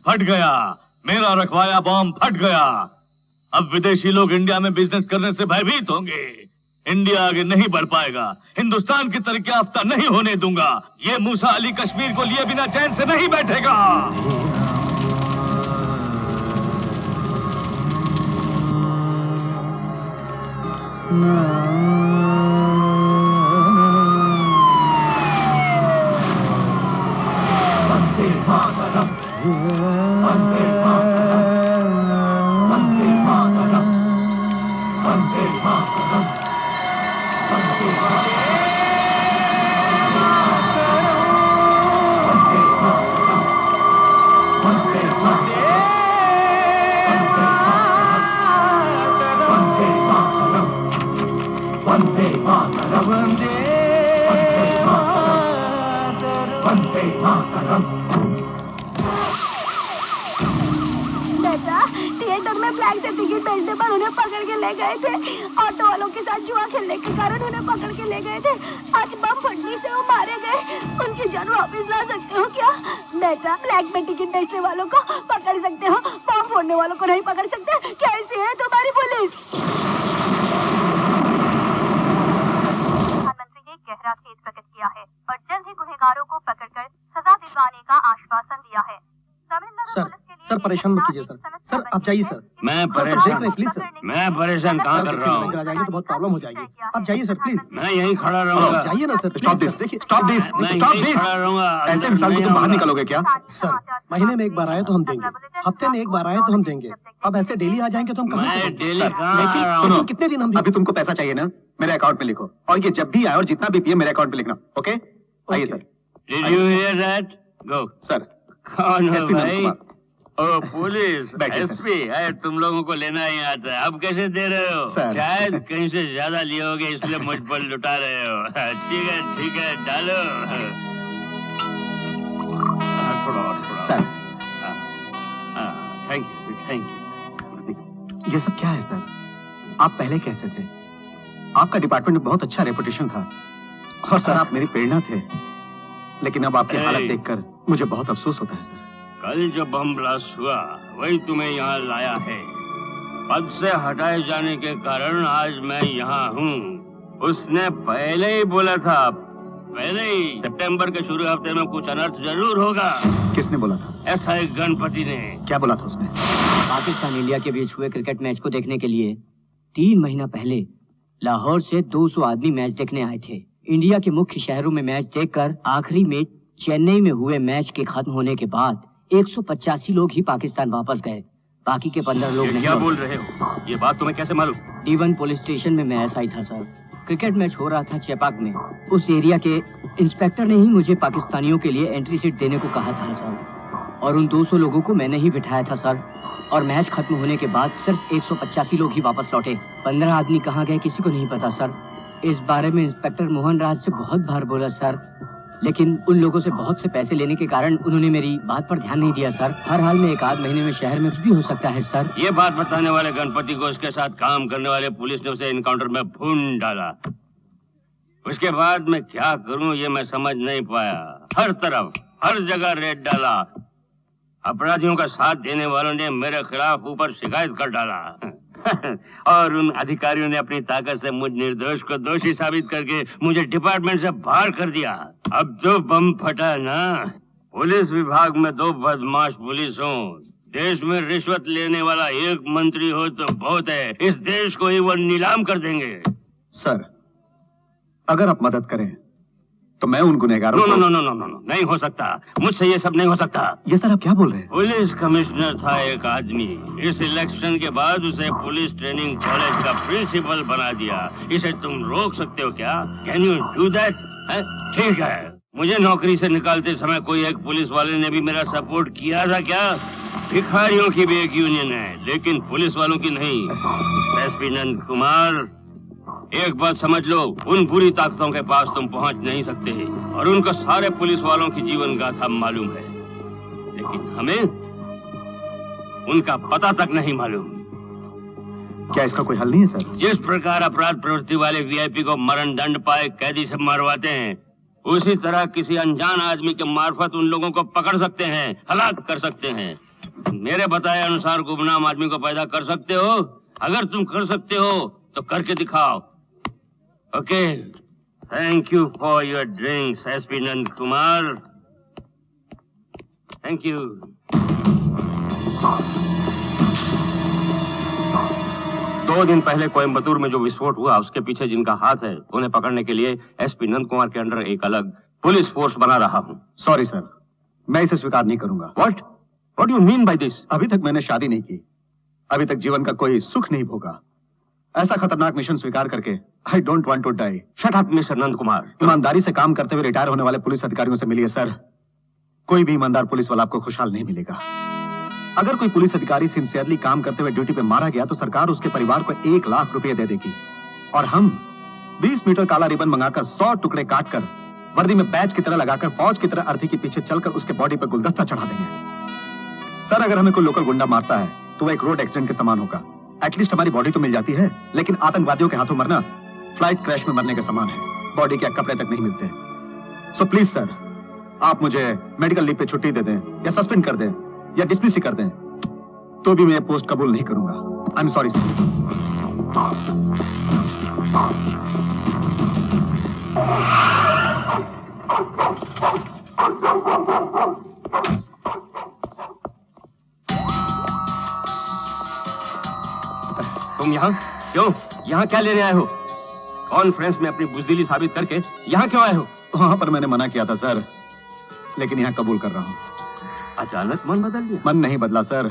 फट गया, मेरा रखवाया बॉम्ब फट गया। अब विदेशी लोग इंडिया में बिजनेस करने से भयभीत होंगे। इंडिया आगे नहीं बढ़ पाएगा, हिंदुस्तान की तरक्की याफ्ता नहीं होने दूंगा। ये मूसा अली कश्मीर को लिए बिना चैन से नहीं बैठेगा। वंदे मातरम, वंदे मातरम, वंदे मातरम, वंदे मातरम, वंदे मातरम, वंदे मातरम, वंदे मातरम, वंदे मातरम, वंदे मातरम, वंदे मातरम। बेटा, थिएटर में ब्लैक से टिकट बेचने पर उन्हें पकड़ के ले गए थे। ऑटो वालों के साथ जुआ खेलने के कारण उन्हें पकड़ के ले गए थे। आज बम फटने से वो मारे गए। उनकी जान वापस ला सकते हो क्या? बेटा, ब्लैक में टिकट बेचने वालों को पकड़ सकते हो, बम फोड़ने वालों को नहीं पकड़ सकते। कैसी है तुम्हारी पुलिस? प्रधानमंत्री ने गहरा खेद प्रकट किया है और जल्द ही गुनहगारों को पकड़कर सजा दिलवाने का आश्वासन दिया है। सर परेशान मत कीजिए सर। सर आप जाइए सर। मैं परेशान, प्लीज सर। मैं परेशान कहाँ कर रहा हूँ? जाएंगे तो बहुत प्रॉब्लम हो जाएगी। आप जाइए सर प्लीज। मैं यहीं खड़ा रहूँगा। जाइए ना sir. Stop this, stop this, stop this. खड़ा रहूँगा। ऐसे इंसान को तुम बाहर निकालोगे क्या? सर महीने में एक बार आए तो हम देंगे, हफ्ते में एक बार आए तो हम देंगे। अब ऐसे डेली आ जाएंगे तो हम कहाँ से देंगे? डेली कहाँ? सुनो, कितने दिन हम अभी तुमको पैसा चाहिए ना, मेरे अकाउंट में लिखो और ये जब भी आए और जितना भी पिए मेरे अकाउंट में लिखना। ओके आइए sir. Did you hear that? Go. Sir कौन हो SP नंद भाई? कुमार। ओ पुलिस, बैठिए, सर। एसपी है, तुम लोगों को लेना ही आता है। अब कैसे दे रहे हो? सर। शायद कहीं से ज्यादा लिए होगे इसलिए मुझ पर लुटा रहे हो। ठीक है डालो। थोड़ा और सर थैंक यू। ये सब क्या है सर? आप पहले कैसे थे? आपका डिपार्टमेंट में बहुत अच्छा रेपुटेशन था और सर आप मेरी प्रेरणा थे, लेकिन अब आपकी हालत देखकर मुझे बहुत अफसोस होता है सर। कल जो बम ब्लास्ट हुआ वही तुम्हें यहाँ लाया है। पद से हटाए जाने के कारण आज मैं यहाँ हूँ। उसने पहले ही बोला था, पहले ही सितंबर के शुरू हफ्ते में कुछ अनर्थ जरूर होगा। किसने बोला था? ऐसा एक गणपति ने। क्या बोला था उसने? पाकिस्तान इंडिया के बीच हुए क्रिकेट मैच को देखने के लिए 3 महीना पहले लाहौर से 200 आदमी मैच देखने आए थे। इंडिया के मुख्य शहरों में मैच देखकर आखिरी में चेन्नई में हुए मैच के खत्म होने के बाद 185 लोग ही पाकिस्तान वापस गए। बाकी के 15 लोग नहीं। क्या बोल रहे हो? ये बात तुम्हें कैसे मालूम? D1 पुलिस स्टेशन में मैं एसआई था सर। क्रिकेट मैच हो रहा था चेपाक में। उस एरिया के इंस्पेक्टर ने ही मुझे पाकिस्तानियों के लिए एंट्री सीट देने को कहा था सर, और उन 200 लोगों को मैंने ही बिठाया था सर। और मैच खत्म होने के बाद सिर्फ 185 लोग ही वापस लौटे। 15 आदमी कहाँ गए किसी को नहीं पता सर। इस बारे में इंस्पेक्टर मोहन राज से बहुत बार बोला सर, लेकिन उन लोगों से बहुत से पैसे लेने के कारण उन्होंने मेरी बात पर ध्यान नहीं दिया सर। हर हाल में 1 आध महीने में शहर में कुछ भी हो सकता है सर। ये बात बताने वाले गणपति को उसके साथ काम करने वाले पुलिस ने उसे इनकाउंटर में भून डाला। उसके बाद मैं क्या करूं ये मैं समझ नहीं पाया। हर तरफ हर जगह रेड डाला। अपराधियों का साथ देने वालों ने मेरे खिलाफ ऊपर शिकायत कर डाला और उन अधिकारियों ने अपनी ताकत से मुझ निर्दोष को दोषी साबित करके मुझे डिपार्टमेंट से बाहर कर दिया। अब जो बम फटा ना, पुलिस विभाग में 2 बदमाश पुलिस हो, देश में रिश्वत लेने वाला एक मंत्री हो तो बहुत है। इस देश को ही वो नीलाम कर देंगे। सर अगर आप मदद करें तो मैं उन गुनहगारों को... नो, नहीं हो सकता। मुझसे ये सब नहीं हो सकता। ये सर आप क्या बोल रहे हैं? पुलिस कमिश्नर था एक आदमी, इस इलेक्शन के बाद उसे पुलिस ट्रेनिंग कॉलेज का प्रिंसिपल बना दिया। इसे तुम रोक सकते हो क्या? Can you do that? ठीक है, मुझे नौकरी से निकालते समय कोई एक पुलिस वाले ने भी मेरा सपोर्ट किया था क्या? भिखारियों की भी एक यूनियन है, लेकिन पुलिस वालों की नहीं। एसपी नंद कुमार, एक बात समझ लो, उन बुरी ताकतों के पास तुम पहुंच नहीं सकते और उनको सारे पुलिस वालों की जीवन गाथा मालूम है, लेकिन हमें उनका पता तक नहीं मालूम। क्या इसका कोई हल नहीं है सर? जिस प्रकार अपराध प्रवृत्ति वाले वीआईपी को मरण दंड पाए कैदी से मरवाते हैं, उसी तरह किसी अनजान आदमी के मार्फत उन लोगों को पकड़ सकते हैं, हलाक कर सकते हैं। मेरे बताए अनुसार गुमनाम आदमी को पैदा कर सकते हो? अगर तुम कर सकते हो तो करके दिखाओ। Okay, thank you for your drinks SP Nand Kumar. Thank you. दो दिन पहले कोयम्बतूर में जो विस्फोट हुआ उसके पीछे जिनका हाथ है उन्हें पकड़ने के लिए एसपी नंद कुमार के अंडर एक अलग पुलिस फोर्स बना रहा हूँ। सॉरी सर, मैं इसे स्वीकार नहीं करूंगा। What you mean by this? अभी तक मैंने शादी नहीं की, अभी तक जीवन का कोई सुख नहीं भोगा। ऐसा खतरनाक मिशन स्वीकार करके I don't want to die. Shut up mister Nand Kumar. ईमानदारी से काम करते हुए रिटायर होने वाले पुलिस अधिकारियों से मिलिए सर। कोई भी ईमानदार पुलिस वाला आपको खुशहाल नहीं मिलेगा। अगर कोई पुलिस अधिकारी सिंसियरली काम करते हुए ड्यूटी पे मारा गया तो सरकार उसके परिवार को 1 लाख रुपए दे देगी और हम 20 मीटर काला रिबन मंगाकर 100 टुकड़े काटकर वर्दी में बैच की तरह लगाकर फौज की तरह अर्थी के पीछे चलकर उसके बॉडी पर गुलदस्ता चढ़ा देंगे। सर, अगर हमें कोई लोकल गुंडा मारता है तो वो एक रोड एक्सीडेंट के समान होगा। एटलीस्ट हमारी बॉडी तो मिल जाती है, लेकिन आतंकवादियों के हाथों मरना फ्लाइट क्रैश में मरने के समान है। बॉडी के कपड़े तक नहीं मिलते। सो प्लीज सर, आप मुझे मेडिकल लीव पे छुट्टी दे दें या सस्पेंड कर दें या डिसमिस ही कर दें, तो भी मैं पोस्ट कबूल नहीं करूंगा। I am sorry sir. तुम यहाँ क्यों? यहाँ क्या लेने आए हो? कॉन्फ्रेंस में अपनी बुजदिली साबित करके यहाँ क्यों आए हो? वहां पर मैंने मना किया था सर, लेकिन यहाँ कबूल कर रहा हूँ। अचानक मन बदल लिया? मन नहीं बदला सर,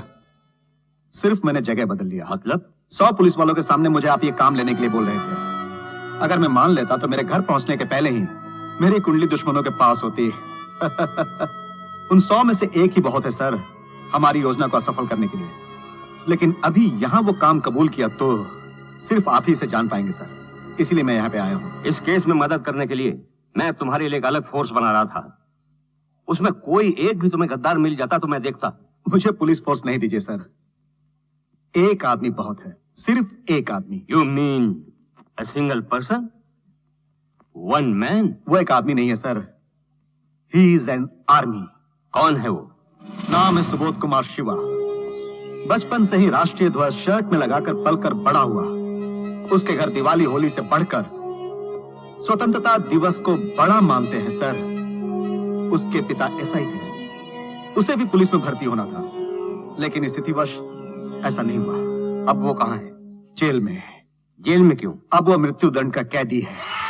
सिर्फ मैंने जगह बदल लिया। मतलब? 100 पुलिस वालों के सामने मुझे आप ये काम लेने के लिए बोल रहे थे। अगर मैं मान लेता तो मेरे घर पहुंचने के पहले ही मेरी कुंडली दुश्मनों के पास होती। उन 100 में से एक ही बहुत है सर हमारी योजना को असफल करने के लिए। लेकिन अभी यहाँ वो काम कबूल किया तो सिर्फ आप ही से जान पाएंगे सर, इसीलिए मैं यहाँ पे आया हूँ। इस केस में मदद करने के लिए मैं तुम्हारे लिए एक अलग फोर्स बना रहा था। उसमें कोई एक भी तुम्हें गद्दार मिल जाता तो मैं देखता। मुझे पुलिस फोर्स नहीं दीजिए सर, एक आदमी बहुत है, सिर्फ एक आदमी। You mean a single person, one man? वो एक आदमी नहीं है sir, he is an army. कौन है वो? नाम है सुबोध कुमार शिवा। बचपन से ही राष्ट्रीय ध्वज शर्ट में लगाकर पलकर बड़ा हुआ। उसके घर दिवाली होली से बढ़कर स्वतंत्रता दिवस को बड़ा मानते हैं सर। उसके पिता एसआई थे, उसे भी पुलिस में भर्ती होना था, लेकिन स्थितिवश ऐसा नहीं हुआ। अब वो कहाँ है? जेल में। जेल में क्यों? अब वो मृत्यु दंड का कैदी है।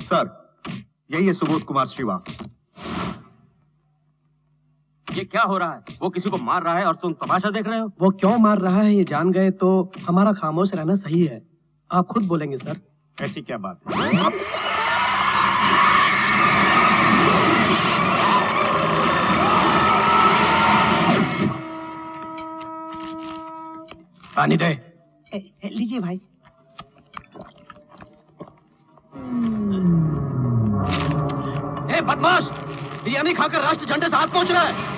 सर, यही है सुबोध कुमार शिवा। ये क्या हो रहा है? वो किसी को मार रहा है और तुम तमाशा देख रहे हो? वो क्यों मार रहा है ये जान गए तो हमारा खामोश रहना सही है। आप खुद बोलेंगे सर। ऐसी क्या बात है? पानी दे। लीजिए भाई। ए बदमाश, बिरयानी खाकर राष्ट्र झंडे से हाथ पहुंच रहा है।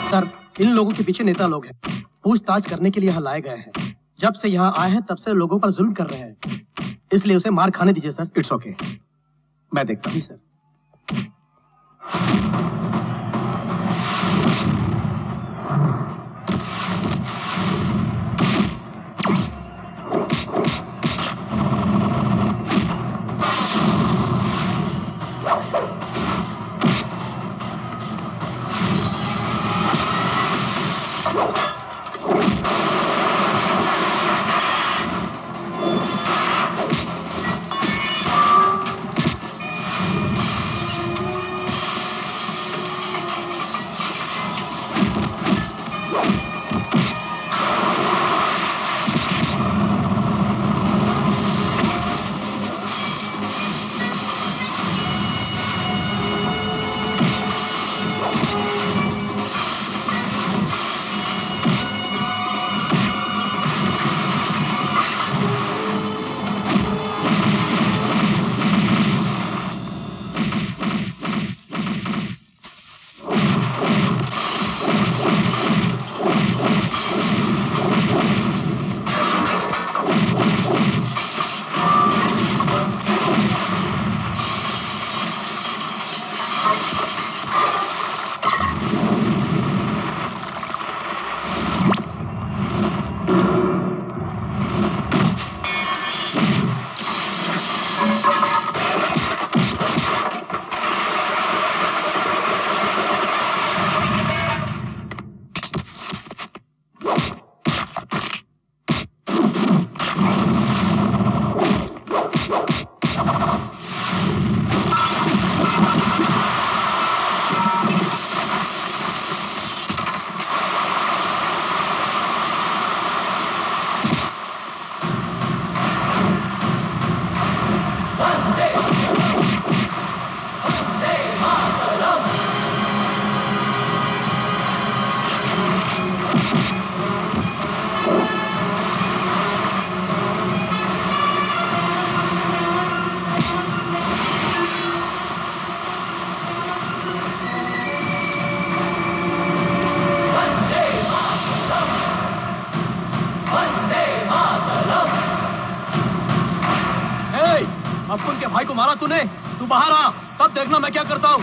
सर, इन लोगों के पीछे नेता लोग हैं, पूछताछ करने के लिए यहाँ लाए गए हैं। जब से यहाँ आए हैं तब से लोगों पर जुल्म कर रहे हैं, इसलिए उसे मार खाने दीजिए सर। इट्स ओके, मैं देखता हूँ। जी सर। अपुन के भाई को मारा तूने? तू बाहर आ, तब देखना मैं क्या करता हूँ।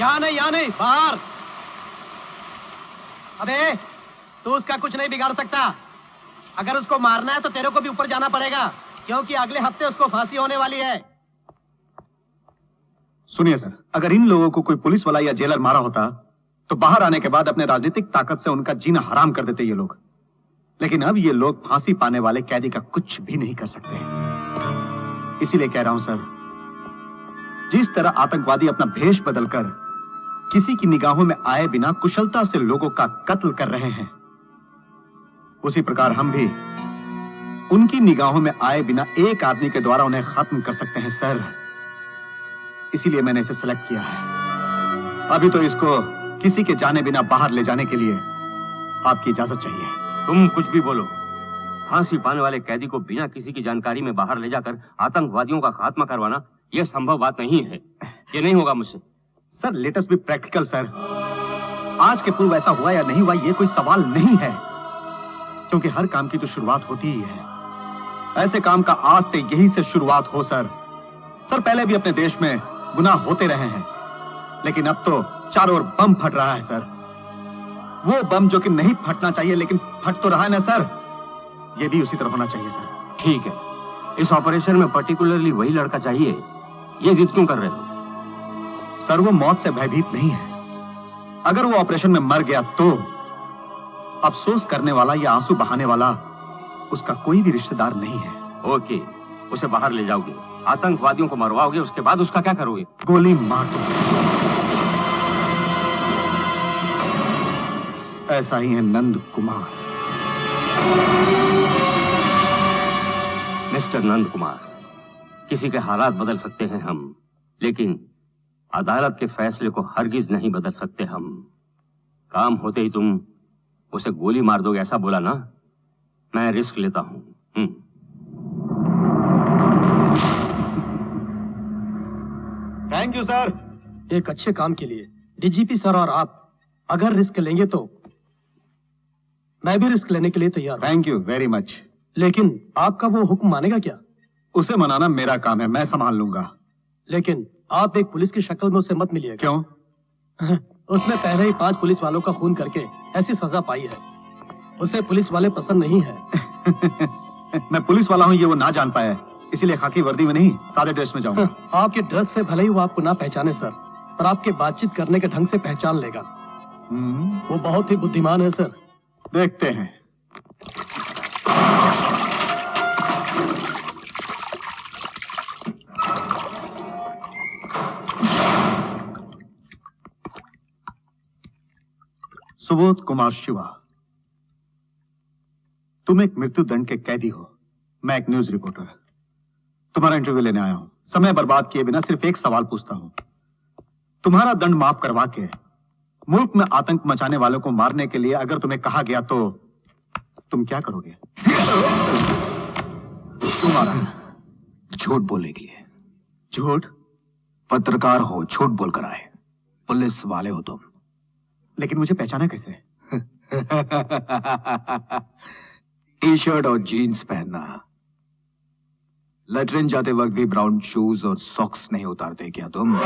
यहाँ नहीं, बाहर। अबे तू उसका कुछ नहीं बिगाड़ सकता। अगर उसको मारना है तो तेरे को भी ऊपर जाना पड़ेगा, क्योंकि अगले हफ्ते उसको फांसी होने वाली है। सुनिए सर, अगर इन लोगों को कोई पुलिस वाला या जेलर मारा होता तो बाहर आने के बाद अपने राजनीतिक ताकत से उनका जीना हराम कर देते ये लोग। लेकिन अब ये लोग फांसी पाने वाले कैदी का कुछ भी नहीं कर सकते। इसीलिए कह रहा हूं सर, जिस तरह आतंकवादी अपना भेष बदलकर किसी की निगाहों में आए बिना कुशलता से लोगों का कत्ल कर रहे हैं, उसी प्रकार हम भी उनकी निगाहों में आए बिना एक आदमी के द्वारा उन्हें खत्म कर सकते हैं सर। इसीलिए मैंने इसे सेलेक्ट किया है। अभी तो इसको किसी के जाने बिना बाहर ले जाने के लिए आपकी इजाजत चाहिए। तुम कुछ भी बोलो, फांसी पाने वाले कैदी को बिना किसी की जानकारी में बाहर ले जाकर आतंकवादियों का खात्मा करवाना यह संभव बात नहीं है। ये नहीं होगा मुझसे। Sir let us be practical sir. आज के पूर्व ऐसा हुआ या नहीं हुआ ये कोई सवाल नहीं है, क्योंकि हर काम की तो शुरुआत होती ही है। ऐसे काम का आज से यही से शुरुआत हो सर। सर पहले भी अपने देश में गुनाह होते रहे हैं, लेकिन अब तो चारों ओर बम फट रहा है सर। वो बम जो कि नहीं फटना चाहिए लेकिन फट तो रहा है ना सर, ये भी उसी तरह होना चाहिए सर। ठीक है, इस ऑपरेशन में पर्टिकुलरली वही लड़का चाहिए, ये जिद क्यों कर रहे हो? सर वो मौत से भयभीत नहीं है। अगर वो ऑपरेशन में मर गया तो अफसोस करने वाला या आंसू बहाने वाला उसका कोई भी रिश्तेदार नहीं है। ओके, उसे बाहर ले जाओगे, आतंकवादियों को मरवाओगे, उसके बाद उसका क्या करोगे? गोली मार दो। ऐसा ही है नंद कुमार। मिस्टर नंद कुमार, किसी के हालात बदल सकते हैं हम, लेकिन अदालत के फैसले को हरगिज नहीं बदल सकते हम। काम होते ही तुम उसे गोली मार दोगे ऐसा बोला ना, मैं रिस्क लेता हूं। Thank you sir. एक अच्छे काम के लिए डीजीपी सर और आप अगर रिस्क लेंगे तो मैं भी रिस्क लेने के लिए तैयार हूं। Thank you very much. लेकिन आपका वो हुक्म मानेगा क्या? उसे मनाना मेरा काम है, मैं संभाल लूंगा। लेकिन आप एक पुलिस की शक्ल में उससे मत मिलिएगा। क्यों? उसने पहले ही 5 पुलिस वालों का खून करके ऐसी सजा पाई है, उसे पुलिस वाले पसंद नहीं है। मैं पुलिस वाला हूँ ये वो ना जान पाया है, इसीलिए खाकी वर्दी में नहीं सादे ड्रेस में जाऊंगा। आपके ड्रेस से भले ही वो आपको ना पहचाने सर, पर आपके बातचीत करने के ढंग से पहचान लेगा। वो बहुत ही बुद्धिमान है सर। देखते हैं। सुबोध कुमार शिवा, तुम एक मृत्यु दंड के कैदी हो, मैं एक न्यूज रिपोर्टर। तुम्हारा इंटरव्यू लेने आया हूं। समय बर्बाद किए बिना सिर्फ एक सवाल पूछता हूं। तुम्हारा दंड माफ करवा के मुल्क में आतंक मचाने वालों को मारने के लिए अगर तुम्हें कहा गया तो तुम क्या करोगे? तुम्हारा झूठ बोलने के लिए। झूठ? पत्रकार हो, झूठ बोलकर आए। पुलिस वाले हो तुम। लेकिन मुझे पहचाना कैसे? टी शर्ट और जीन्स पहनना। लेटरिन जाते वक्त भी ब्राउन शूज और सॉक्स नहीं उतारते क्या तुम?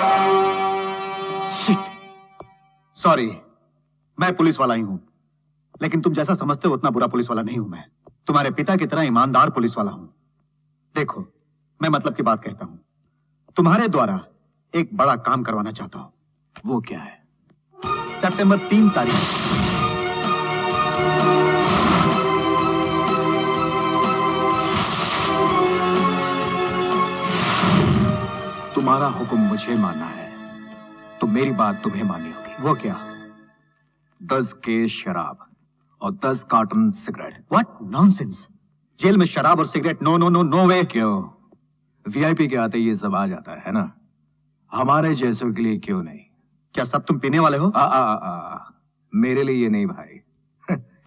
शिट, सॉरी, मैं पुलिस वाला ही हूं, लेकिन तुम जैसा समझते हो उतना बुरा पुलिस वाला नहीं हूं मैं। तुम्हारे पिता की तरह ईमानदार पुलिस वाला हूं। देखो, मैं मतलब की बात कहता हूं। तुम्हारे द्वारा एक बड़ा काम करवाना चाहता हूं। वो क्या है? सितंबर 3 तारीख तुम्हारा हुक्म मुझे मानना है तो मेरी बात तुम्हें माननी होगी। वो क्या? 10 केस शराब और 10 carton cigarette. What nonsense! Jail में शराब और cigarette? No no no no way. क्यों? वीआईपी के आते ये सब आ जाता है ना, हमारे जैसों के लिए क्यों नहीं? क्या सब तुम पीने वाले हो? मेरे लिए नहीं भाई,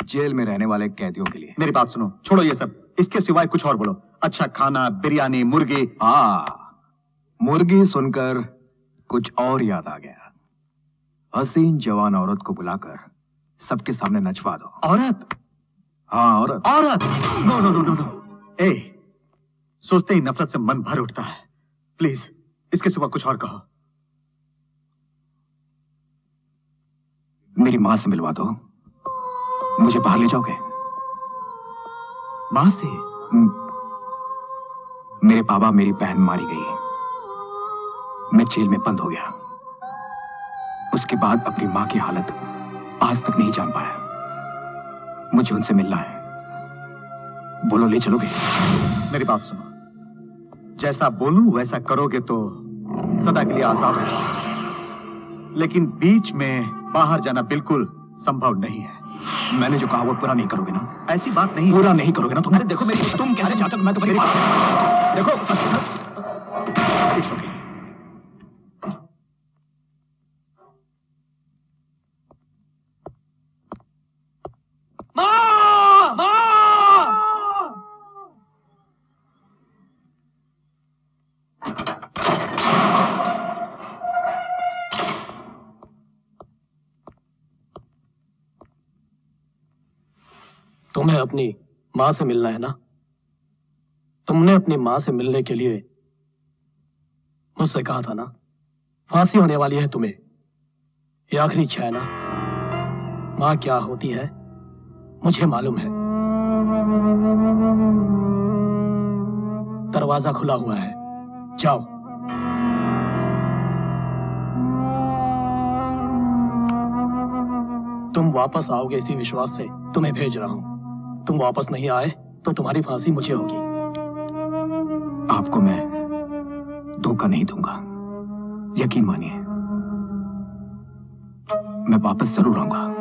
जेल में रहने वाले कैदियों के लिए। मेरी बात सुनो, छोड़ो ये सब, इसके सिवाय कुछ और बोलो। अच्छा खाना, बिरयानी, मुर्गी। मुर्गी सुनकर कुछ और याद आ गया। हसीन जवान औरत को बुलाकर सबके सामने नचवा दो। औरत? हाँ औरत। औरत? No no no no no. ए, सोचते ही नफरत से मन भर उठता है। प्लीज इसके सिवा कुछ और कहो। मेरी मां से मिलवा दो, मुझे बाहर ले जाओगे? मां से? मेरे बाबा मेरी बहन मारी गई, मैं जेल में बंद हो गया। उसके बाद अपनी मां की हालत आज तक नहीं जान पाया। मुझे उनसे मिलना है, बोलो ले चलोगे? मेरी बात सुनो, जैसा बोलूं वैसा करोगे तो सदा के लिए आजाद हो जाओगे, लेकिन बीच में बाहर जाना बिल्कुल संभव नहीं है। मैंने जो कहा वो पूरा नहीं करोगे ना? ऐसी बात नहीं। पूरा नहीं करोगे ना तुम? अरे देखो मेरी, तुम कैसे चाहते हो मैं तुम्हारी बात? देखो It's okay. तुम्हें अपनी मां से मिलना है ना? तुमने अपनी मां से मिलने के लिए मुझसे कहा था ना? फांसी होने वाली है तुम्हें, ये आखिरी इच्छा है ना? मां क्या होती है मुझे मालूम है। दरवाजा खुला हुआ है, जाओ। तुम वापस आओगे इसी विश्वास से तुम्हें भेज रहा हूं। तुम वापस नहीं आए तो तुम्हारी फांसी मुझे होगी। आपको मैं धोखा नहीं दूंगा, यकीन मानिए। मैं वापस जरूर आऊंगा।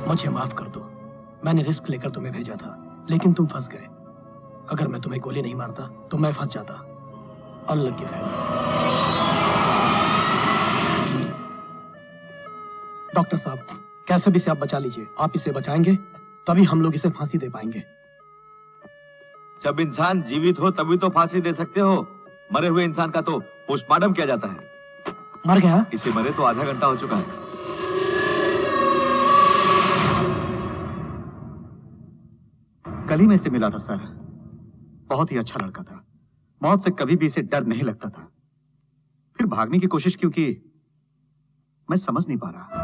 मुझे माफ कर दो, मैंने रिस्क लेकर तुम्हें भेजा था, लेकिन तुम फंस गए। अगर मैं तुम्हें गोली नहीं मारता तो मैं फंस जाता। अल्लाह की फैल। डॉक्टर साहब, कैसे भी इसे आप बचा लीजिए। आप इसे बचाएंगे तभी हम लोग इसे फांसी दे पाएंगे। जब इंसान जीवित हो तभी तो फांसी दे सकते हो, मरे हुए इंसान का तो पोस्टमार्टम किया जाता है। मर गया? इसे मरे तो आधा घंटा हो चुका है। कल ही में इसे मिला था सर, बहुत ही अच्छा लड़का था। मौत से कभी भी इसे डर नहीं लगता था। फिर भागने की कोशिश क्यों की मैं समझ नहीं पा रहा।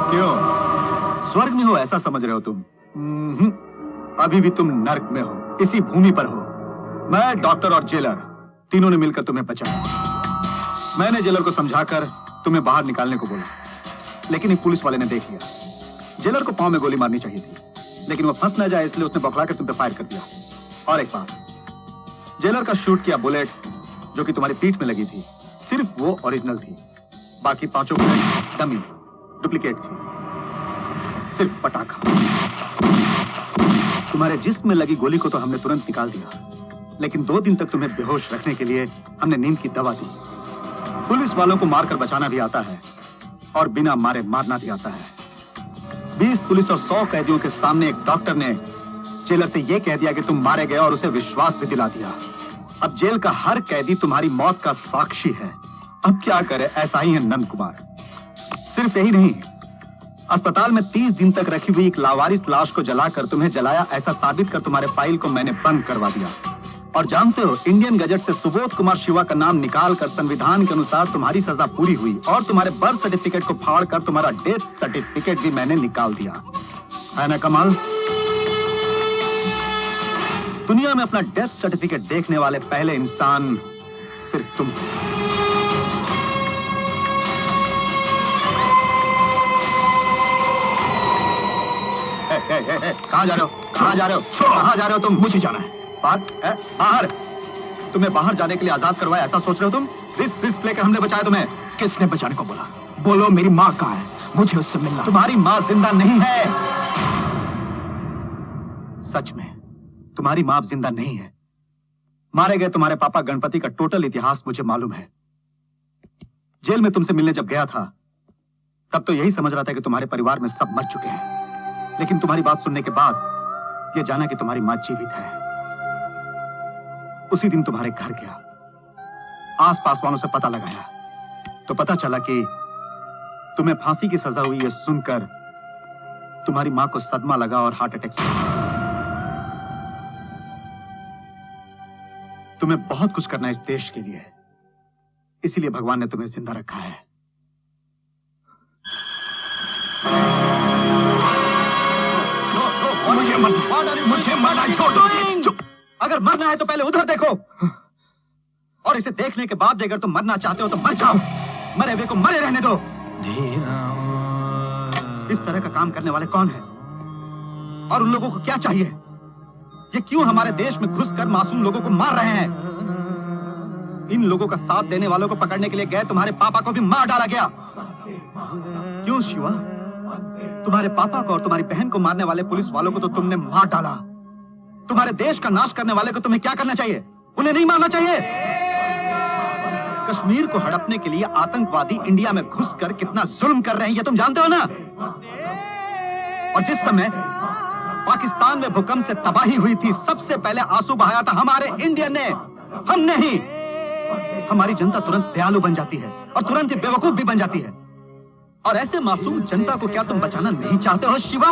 क्यों? स्वर्ग में हो ऐसा समझ रहे हो तुम? अभी भी तुम नर्क में हो, इसी भूमि पर हो। मैं, डॉक्टर और जेलर तीनों ने मिलकर तुम्हें बचाया। मैंने जेलर को समझाकर तुम्हें बाहर निकालने को बोला, लेकिन एक पुलिस वाले ने देख लिया। जेलर को पांव में गोली मारनी चाहिए थी, लेकिन वो फंस न जाए इसलिए उसने बौखलाकर तुम पे फायर कर दिया। और एक बात, जेलर का शूट किया बुलेट जो कि तुम्हारी पीठ में लगी थी, सिर्फ वो ओरिजिनल थी। बाकी पांचों बुलेट डमी, डुप्लीकेट थी, सिर्फ पटाखा। तुम्हारे जिस्म में लगी गोली को तो हमने तुरंत निकाल दिया, लेकिन 2 दिन तक तुम्हें बेहोश रखने के लिए हमने नींद की दवा दी। पुलिस वालों को मारकर बचाना भी आता है और बिना मारे मारना भी आता है। 20 पुलिस और 100 कैदियों के सामने एक डॉक्टर ने जेलर से यह कह दिया कि तुम मारे गए और उसे विश्वास भी दिला दिया। अब जेल का हर कैदी तुम्हारी मौत का साक्षी है। अब क्या करे, ऐसा ही है नंद कुमार। सिर्फ यही नहीं, अस्पताल में 30 दिन तक रखी हुई एक लावारिस लाश को जलाकर तुम्हें जलाया ऐसा साबित कर तुम्हारे फाइल को मैंने बंद करवा दिया। और जानते हो, इंडियन गजट से सुबोध कुमार शिवा का नाम निकालकर संविधान के अनुसार तुम्हारी सजा पूरी हुई और तुम्हारे बर्थ सर्टिफिकेट को फाड़कर तुम्हारा डेथ सर्टिफिकेट भी मैंने निकाल दिया। है ना कमाल? दुनिया में अपना डेथ सर्टिफिकेट देखने वाले पहले इंसान सिर्फ तुम। कहाँ जा रहे हो? कहाँ जा रहे हो? कहाँ जा रहे हो तुम? मुझे जाना है बाहर। तुम्हें बाहर जाने के लिए आजाद करवाया ऐसा सोच रहे हो तुम? रिस्क लेकर हमने बचाया तुम्हें। किसने बचाने को बोला? बोलो, मेरी माँ कहाँ है? मुझे उससे मिलना। तुम्हारी माँ जिंदा नहीं है। सच में तुम्हारी माँ जिंदा नहीं है। मारे गए तुम्हारे पापा गणपति का टोटल इतिहास मुझे मालूम है। जेल में तुमसे मिलने जब गया था तब तो यही समझ रहा था कि तुम्हारे परिवार में सब मर चुके हैं, लेकिन तुम्हारी बात सुनने के बाद यह जाना कि तुम्हारी माँ जीवित है। उसी दिन तुम्हारे घर गया, आस पास वालों से पता लगाया तो पता चला कि तुम्हें फांसी की सजा हुई है सुनकर तुम्हारी मां को सदमा लगा और हार्ट अटैक से। तुम्हें बहुत कुछ करना है इस देश के लिए, इसीलिए भगवान ने तुम्हें जिंदा रखा है। मुझे मरना छोड़ दो। अगर मरना है तो पहले उधर देखो, और इसे देखने के बाद अगर तुम मरना चाहते हो तो मर जाओ। मरे हुए को मरे रहने दो। इस तरह का काम करने वाले कौन है और उन लोगों को क्या चाहिए? ये क्यों हमारे देश में घुसकर मासूम लोगों को मार रहे हैं? इन लोगों का साथ देने वालों को पकड़ने के लिए गए तुम्हारे पापा को भी मार डाला गया। क्यों शिवा? तुम्हारे पापा को और तुम्हारी बहन को मारने वाले पुलिस वालों को तो तुमने मार डाला। तुम्हारे देश का नाश करने वाले को तुम्हें क्या करना चाहिए? उन्हें नहीं मारना चाहिए। कश्मीर को हड़पने के लिए आतंकवादी इंडिया में घुसकर कितना जुल्म कर रहे हैं ये तुम जानते हो ना? और जिस समय पाकिस्तान में भूकंप से तबाही हुई थी, सबसे पहले आंसू बहाया था हमारे इंडियन ने, हम नहीं। हमारी जनता तुरंत दयालु बन जाती है और तुरंत ही बेवकूफ भी बन जाती है। और ऐसे मासूम जनता को क्या तुम बचाना नहीं चाहते हो शिवा?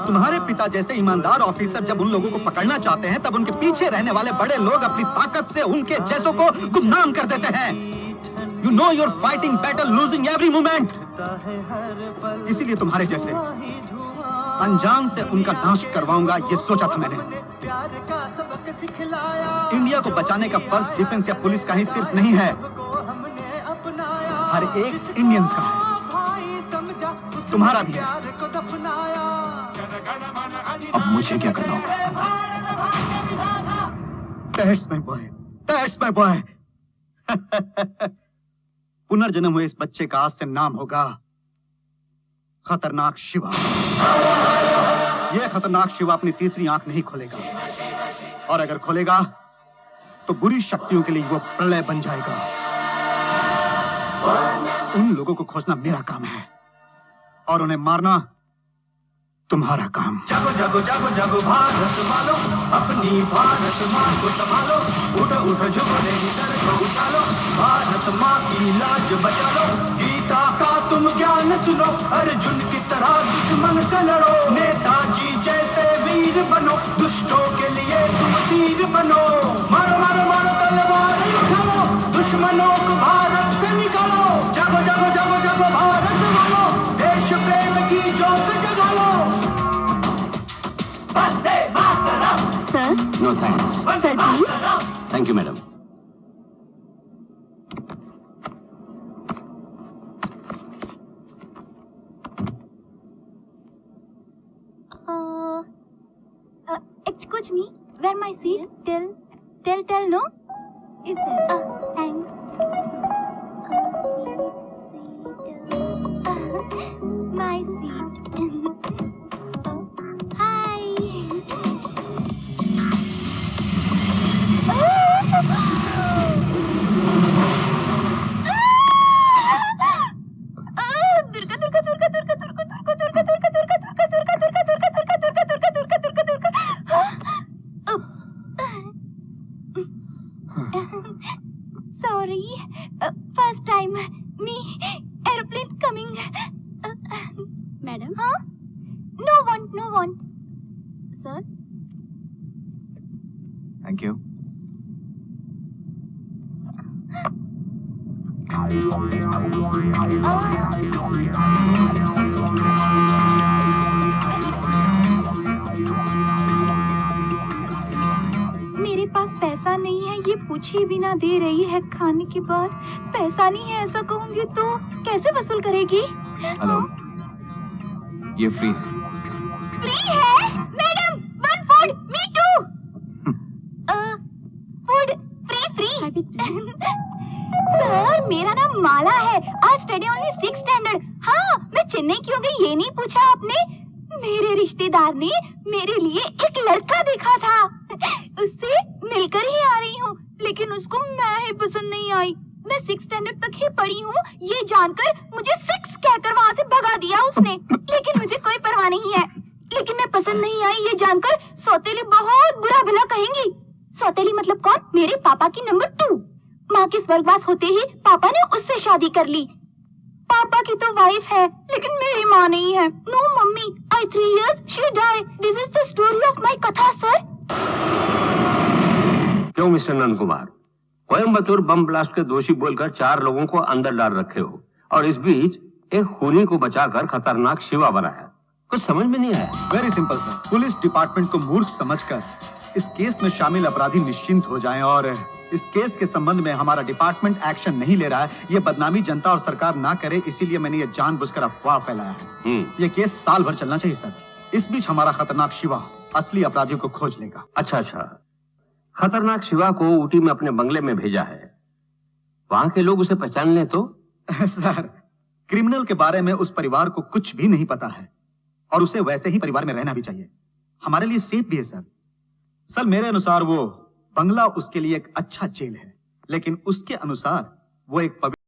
तुम्हारे पिता जैसे ईमानदार ऑफिसर जब उन लोगों को पकड़ना चाहते हैं तब उनके पीछे रहने वाले बड़े लोग अपनी ताकत से उनके जैसों को गुमनाम कर देते हैं। You know you're fighting battle losing every moment. इसीलिए तुम्हारे जैसे अनजान से उनका नाश करवाऊंगा ये सोचा था मैंने। इंडिया को बचाने का फर्ज डिफेंस या पुलिस का ही सिर्फ नहीं है, हर एक इंडियंस का है। तुम्हारा भी है। अब मुझे क्या करना होगा? That's my boy. That's my boy. पुनर्जन्म हुए इस बच्चे का आज से नाम होगा खतरनाक शिवा। यह खतरनाक शिवा अपनी तीसरी आंख नहीं खोलेगा, और अगर खोलेगा तो बुरी शक्तियों के लिए वो प्रलय बन जाएगा। उन लोगों को खोजना मेरा काम है और उन्हें मारना तुम्हारा काम। जागो जागो जागो जागो भारत वालों, अपनी भारत माँ को संभालो। उठो उठो झुको नहीं सर को उछालो, भारत माँ की लाज बचा लो। गीता का तुम ज्ञान सुनो, अर्जुन की तरह दुश्मन से लड़ो। नेताजी जैसे वीर बनो, दुष्टों के लिए तुम तीर बनो। मारो मारो मारो तलवार उठाओ, दुश्मनों को भारत से निकालो। जागो जागो जागो जागो भारत वालों, देश प्रेम की ज्योत जगा लो। Sir. No thanks. Sir please. Thank you madam. Excuse me, where my seat? Tell, no? Is there? And my seat. Hi. Sorry, first time me airplane coming. Madam? Huh? No want. Sir? Thank you. मेरे पास पैसा नहीं है, ये पूछे बिना दे रही है खाने के बाद। पैसा नहीं है ऐसा कहूंगी तो कैसे वसूल करेगी? हेलो, ये फ्री है। फ्री है? Madam, one food, me too. Food free. Sir, मेरा नाम माला है। I study only 6th standard. हाँ, मैं चेन्नई क्यों गई ये नहीं पूछा आपने? मेरे रिश्तेदार ने मेरे लिए एक लड़का देखा था, उससे मिलकर ही आ रही हूँ, लेकिन उसको मैं ही पसंद नहीं आई। मैं 6th स्टैंडर्ड तक ही पढ़ी हूँ, ये जानकर मुझे 6 कहकर वहाँ से भगा दिया उसने। लेकिन मुझे कोई परवाह नहीं है। लेकिन मैं पसंद नहीं आई ये जानकर सौतेली बहुत बुरा भला कहेंगी। सौतेली मतलब कौन? मेरे पापा की नंबर 2। माँ के स्वर्गवास होते ही पापा ने उससे शादी कर ली। पापा की तो वाइफ है, लेकिन मेरी माँ नहीं है। No mummy, I 3 years she died. This is the story of my कथा, सर। क्यों mister Nand Kumar, Coimbatore bomb blast के दोषी बोलकर 4 लोगों को अंदर डाल रखे हो, और इस बीच एक खूनी को बचाकर खतरनाक शिवा बनाया। कुछ समझ में नहीं आया। Very simple sir, police department को मूर्ख समझकर इस केस में शामिल अपराधी निश्चिंत हो जाएं, और इस केस के संबंध में हमारा डिपार्टमेंट एक्शन नहीं ले रहा है, ये बदनामी जनता और सरकार ना करे, इसीलिए मैंने ये जानबूझकर अफवाह फैलाया है। ये केस साल भर चलना चाहिए सर। इस बीच हमारा खतरनाक शिवा असली अपराधियों को खोज लेगा। अच्छा, खतरनाक शिवा को ऊटी में अपने बंगले में भेजा है, वहां के लोग उसे पहचान लें तो? सर, क्रिमिनल के बारे में उस परिवार को कुछ भी नहीं पता है, और उसे वैसे ही परिवार में रहना भी चाहिए। हमारे लिए सेफ भी है सर। सर, मेरे अनुसार वो बंगला उसके लिए एक अच्छा जेल है, लेकिन उसके अनुसार वो एक पवित्र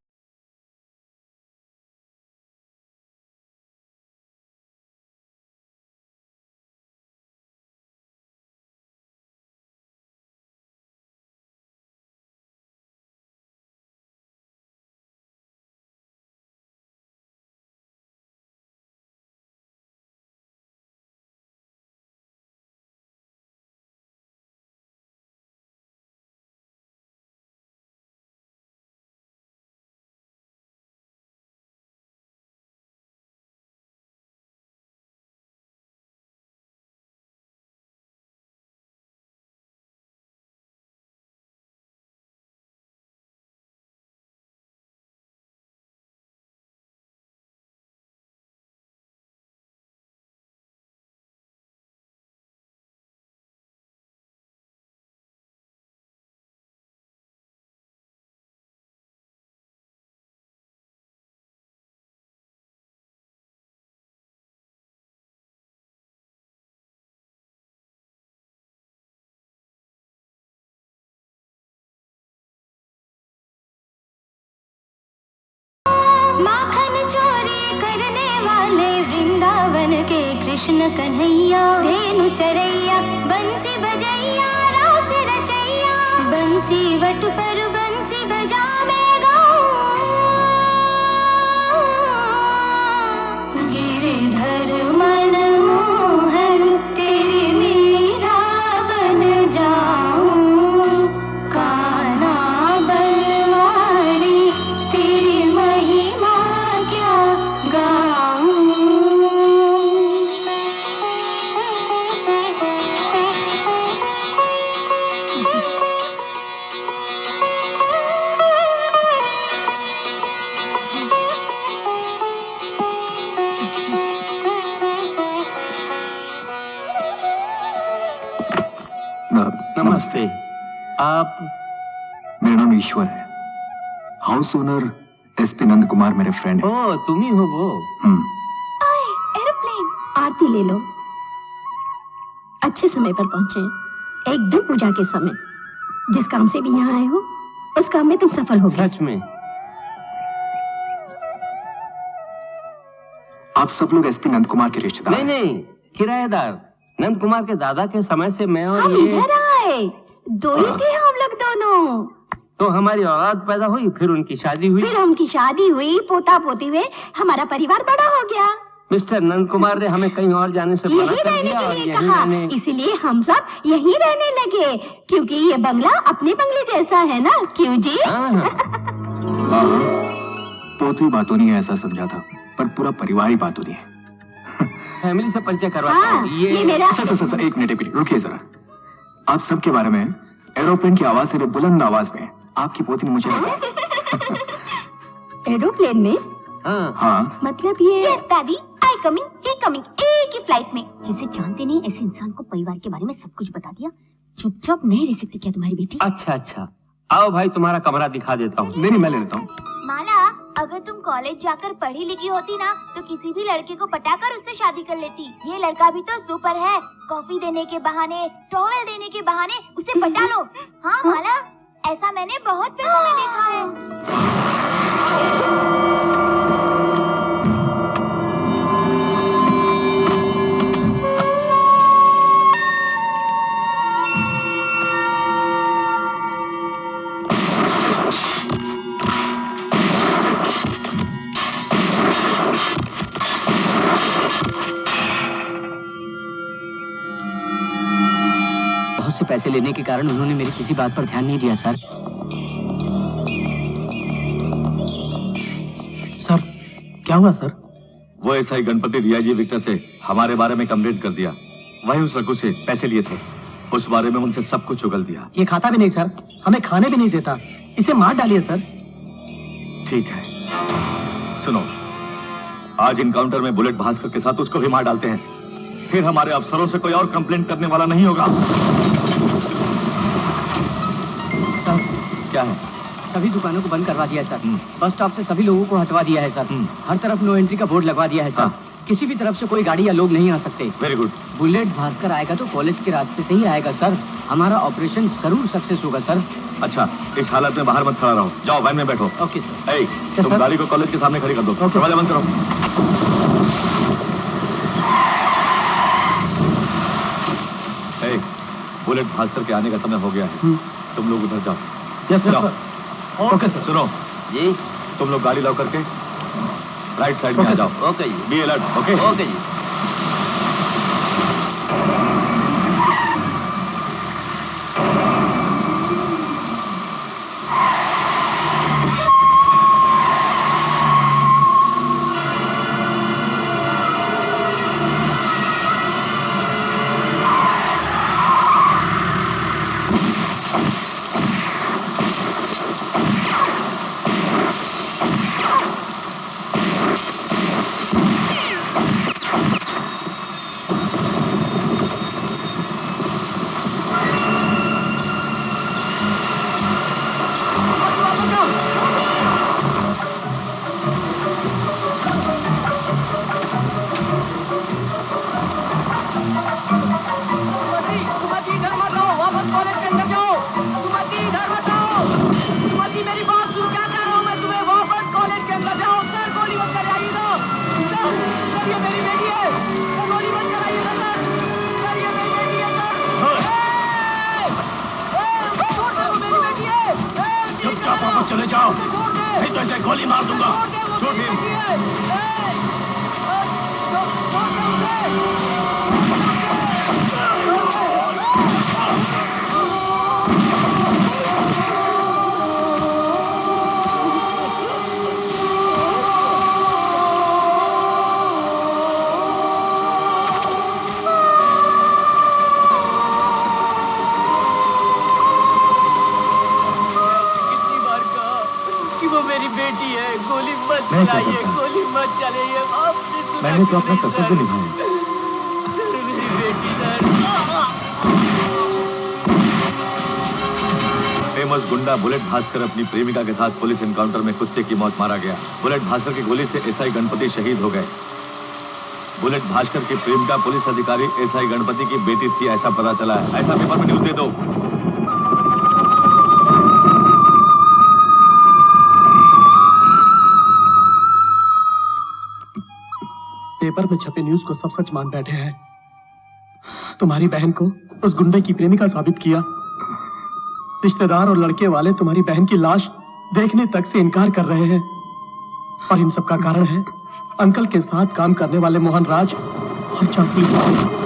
माखन चोरी करने वाले वृंदावन के कृष्ण कन्हैया, धेनु चरैया, बंसी बजैया, रास रचैया, बंसी वट पर बंसी बजावे गाऊं, गिरिधर मन मोहन तेरी मीरा बन जाऊं, कान्हा बलवाड़ी तेरी महिमा क्या गाऊं। नमस्ते। आप? मेरा नाम ईश्वर है। House owner SP Nand Kumar मेरे फ्रेंड हैं। ओ, तुम ही हो वो? एरोप्लेन। आरती ले लो। अच्छे समय पर पहुंचे, एकदम पूजा के समय। जिस काम से भी यहाँ आए हो उस काम में तुम सफल हो गए। सच में? आप सब लोग एसपी नंद कुमार के रिश्तेदार नहीं हैं? नहीं, किराएदार। नंद कुमार के दादा के समय से मैं और हम ये इधर आए, दो ही थे हम लोग दोनों। तो हमारी औलाद पैदा हुई, फिर उनकी शादी हुई। फिर उनकी शादी हुई, पोता पोती हुए, हमारा परिवार बड़ा हो गया। मिस्टर नंद कुमार ने हमें कहीं और जाने से मना यही कर रहने दिया के और लिए यहीं कहा, रहने। इसलिए हम सब यहीं रहने लगे, क्योंकि ये बंगला अपने बंगले जैसा है ना, क्यों जी? हाँ, पोती बातों नहीं ऐसा समझा था, पर पूरा परिवार ही बातों नहीं है। फैमिली से परिचय करवाता हाँ, हूँ। ये मेरा सर, एक मिनट रुकिए जरा। आप सबके बारे में एरोप्लेन की आवाज से बुलंद आवाज में आपकी पोती ने मुझे बताया। एरोप्लेन में? हाँ। मतलब ये? Yes daddy, I coming, he coming, एक ही फ्लाइट में। जिसे जानते नहीं ऐसे इंसान को परिवार के बारे में सब कुछ बता दिया। चुपचाप नहीं रह सकती क्या तुम्हारी बेटी? अच्छा अच्छा, आओ भाई तुम्हारा कमरा दिखा देता हूँ। नहीं, मैं ले लेता हूँ। माला, अगर तुम कॉलेज जाकर पढ़ी लिखी होती ना तो किसी भी लड़के को पटाकर उससे शादी कर लेती। ये लड़का भी तो सुपर है, कॉफी देने के बहाने, टॉवेल देने के बहाने उसे पटा लो। हाँ माला, ऐसा मैंने बहुत फिल्मों में देखा है। बहुत से पैसे लेने के कारण उन्होंने मेरी किसी बात पर ध्यान नहीं दिया सर। सर, क्या हुआ सर? वो एसआई गणपति डीआईजी विक्टर से हमारे बारे में कंप्लेंट कर दिया। वही उस रघु से पैसे लिए थे, उस बारे में उनसे सब कुछ उगल दिया। ये खाता भी नहीं सर, हमें खाने भी नहीं देता। इसे मार डालिए सर। ठीक है, सुनो, आज इनकाउंटर में बुलेट भास्कर के साथ उसको भी मार डालते हैं, फिर हमारे अफसरों से कोई और कंप्लेंट करने वाला नहीं होगा। सर, क्या है? सभी दुकानों को बंद करवा दिया है सर। बस स्टॉप से सभी लोगों को हटवा दिया है सर। हर तरफ नो एंट्री का बोर्ड लगवा दिया है सर। किसी भी तरफ से कोई गाड़ी या लोग नहीं आ सकते। Very good. बुलेट भास्कर आएगा तो कॉलेज के रास्ते से ही आएगा सर। हमारा ऑपरेशन जरूर सक्सेस होगा सर। अच्छा, इस हालत में बाहर मत खड़ा रहो, जाओ वैन में बैठो। Okay sir. ए, तुम सर? गाड़ी को कॉलेज के सामने खड़ी कर दो। दरवाजा बंद करो। ए, बुलेट भास्कर के आने का समय हो गया है, तुम लोग उधर जाओ। यस जाओ। सर। Okay sir. सुनो जी, तुम लोग गाड़ी लाओ करके राइट साइड में आ जाओ। ओके जी। Be alert. ओके ओके जी। चले जाओ, नहीं तो ऐसे गोली मार दूंगा। छोड़ मैंने तो अपना कर्तव्य निभाया। फेमस गुंडा बुलेट भास्कर अपनी प्रेमिका के साथ पुलिस एनकाउंटर में कुत्ते की मौत मारा गया। बुलेट भास्कर की गोली से एसआई गणपति शहीद हो गए। बुलेट भास्कर की प्रेमिका पुलिस अधिकारी एसआई गणपति की बेटी थी, ऐसा पता चला है। ऐसा पेपर में न्यूज दे दो। पेपर में छपे न्यूज को सब सच मान बैठे हैं। तुम्हारी बहन को उस गुंडे की प्रेमिका साबित किया। रिश्तेदार और लड़के वाले तुम्हारी बहन की लाश देखने तक से इनकार कर रहे हैं। और इन सब का कारण है अंकल के साथ काम करने वाले मोहन राज और 4 पुलिस वाले।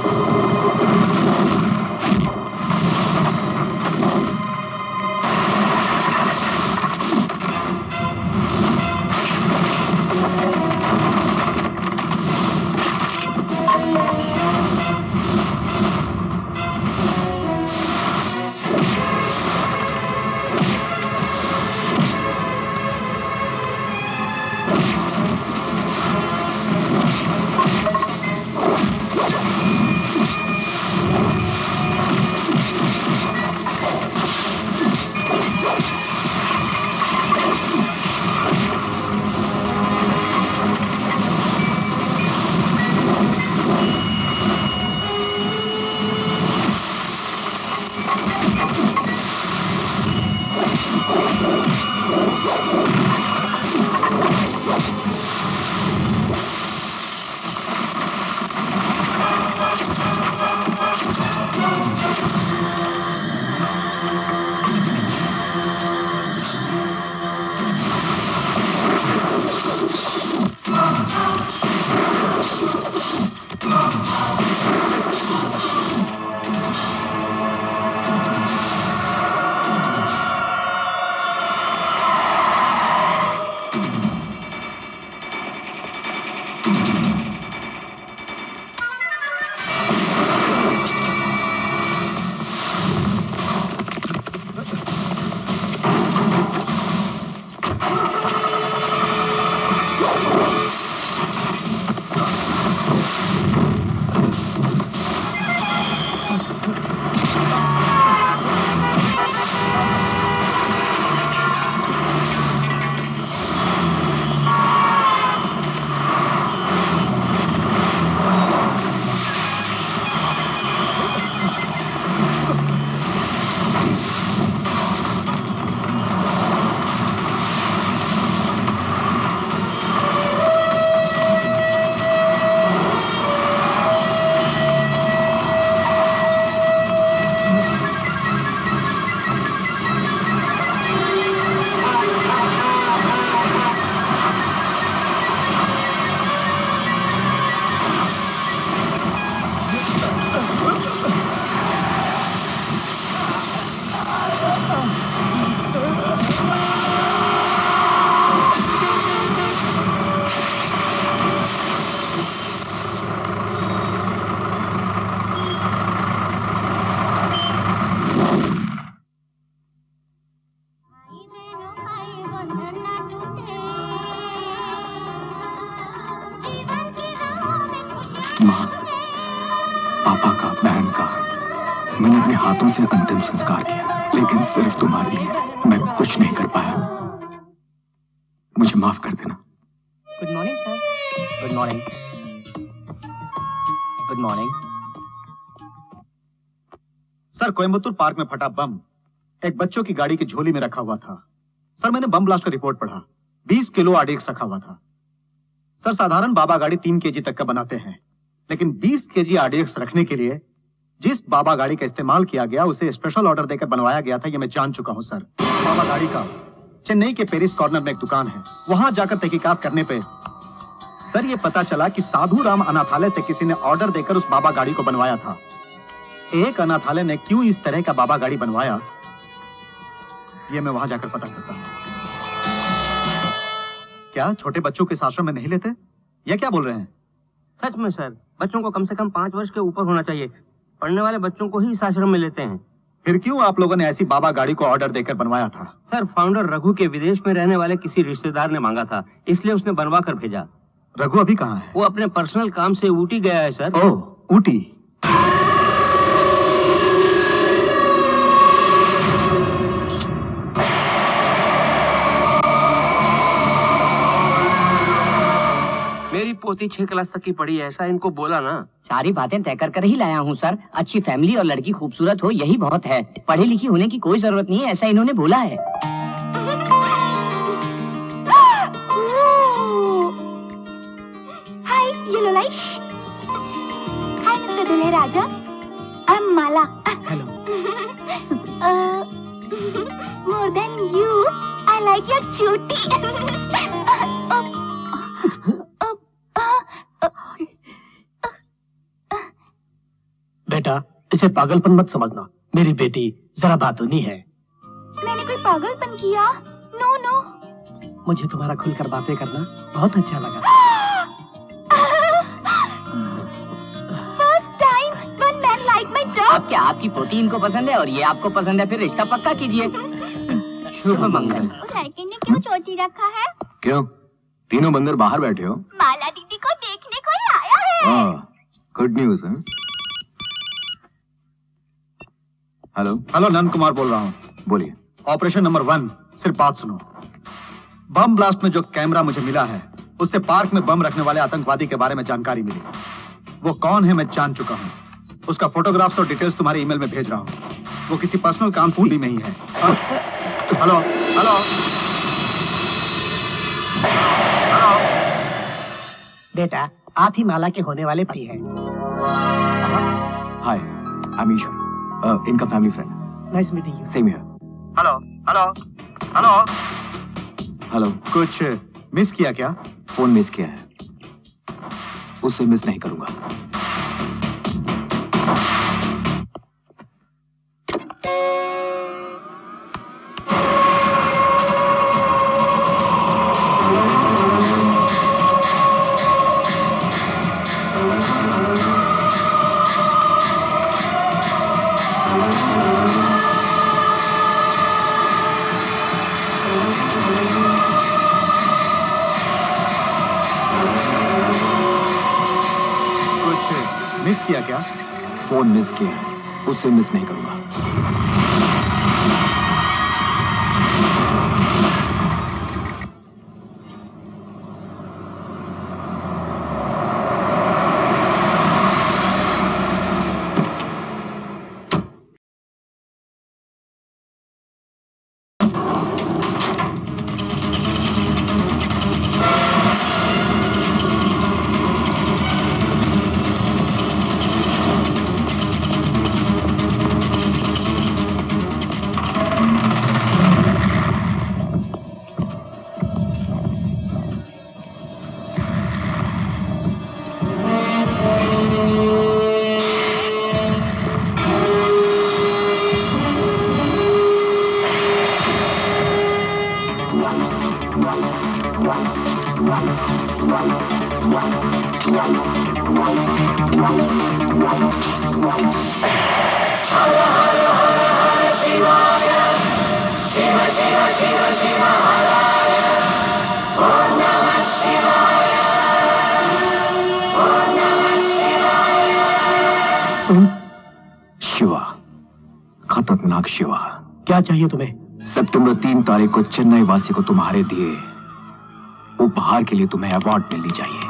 माँ, पापा का, बहन का मैंने अपने हाथों से अंतिम संस्कार किया, लेकिन सिर्फ तुम्हारे लिए मैं कुछ नहीं कर पाया। मुझे माफ कर देना। Good morning sir. Good morning. Good morning sir, Coimbatore park में फटा बम एक बच्चों की गाड़ी की झोली में रखा हुआ था। सर, मैंने बम ब्लास्ट का रिपोर्ट पढ़ा। 20 किलो आरडीएक्स रखा हुआ था। सर, साधारण बाबा गाड़ी 3 केजी तक का बनाते हैं, लेकिन 20 केजी आरडीएक्स रखने के लिए जिस बाबा गाड़ी का इस्तेमाल किया गया उसे स्पेशल ऑर्डर देकर बनवाया गया था, यह मैं जान चुका हूं सर। बाबा गाड़ी का चेन्नई के पेरिस कॉर्नर में एक दुकान है, वहां जाकर तहकीकात करने पे सर ये पता चला कि साधु राम अनाथालय से किसी ने ऑर्डर देकर उस बाबा गाड़ी को बनवाया था। एक अनाथालय ने क्यों इस तरह का बाबा गाड़ी बनवाया, ये मैं वहां जाकर पता करता हूं। क्या छोटे बच्चों के आश्रम में नहीं लेते? यह क्या बोल रहे हैं? सच में सर, बच्चों को कम से कम 5 वर्ष के ऊपर होना चाहिए। पढ़ने वाले बच्चों को ही इस आश्रम में लेते हैं। फिर क्यों आप लोगों ने ऐसी बाबा गाड़ी को ऑर्डर देकर बनवाया था? सर, फाउंडर रघु के विदेश में रहने वाले किसी रिश्तेदार ने मांगा था, इसलिए उसने बनवा कर भेजा। रघु अभी कहाँ है? वो अपने पर्सनल काम से ऊटी गया है सर। ओह, ऊटी। मूर्ति 6 क्लास तक की पढ़ी है, ऐसा इनको बोला ना। सारी बातें तय कर ही लाया हूँ सर। अच्छी फैमिली और लड़की खूबसूरत हो यही बहुत है। पढ़ी लिखी होने की कोई जरूरत नहीं है, ऐसा इन्होंने बोला है। Hi yellow light. Hi mister दुल्हे राजा, I am Mala. Hello. More than you I like your चूटी। बेटा इसे पागलपन मत समझना, मेरी बेटी जरा बातूनी है। मैंने कोई पागलपन किया? No no. मुझे तुम्हारा खुलकर बातें करना बहुत अच्छा लगा। First time one man like my dog. अब क्या आपकी पोती इनको पसंद है और ये आपको पसंद है, फिर रिश्ता पक्का कीजिए। शुभ मंगल। उस लड़के ने क्यों चोटी रखा है? क्यों तीनों बंदर बाहर बैठे हो? माला दीदी को देखने कोई आया है। गुड न्यूज है। हेलो हेलो, नंद कुमार बोल रहा हूँ। बोलिए। ऑपरेशन नंबर 1, सिर्फ बात सुनो। बम ब्लास्ट में जो कैमरा मुझे मिला है उससे पार्क में बम रखने वाले आतंकवादी के बारे में जानकारी मिली। वो कौन है मैं जान चुका हूँ। उसका फोटोग्राफ्स और डिटेल्स तुम्हारे ईमेल में भेज रहा हूँ। वो किसी पर्सनल काम से में ही है। Hello hello hello. बेटा आप ही माला के होने वाले भाई हैं। हाय आई एम ईश्वर, इनका family friend. Nice meeting you. Same here. Hello hello hello hello. कुछ मिस किया क्या? फोन मिस किया है, उससे मिस नहीं करूंगा। मिस किया क्या? फोन मिस किया है, उससे मिस नहीं करूंगा। शिवा, खतरनाक शिवा। क्या चाहिए तुम्हें? सितंबर 3 तारीख को चेन्नई वासी को तुम्हारे दिए उपहार के लिए तुम्हें अवार्ड मिलनी चाहिए।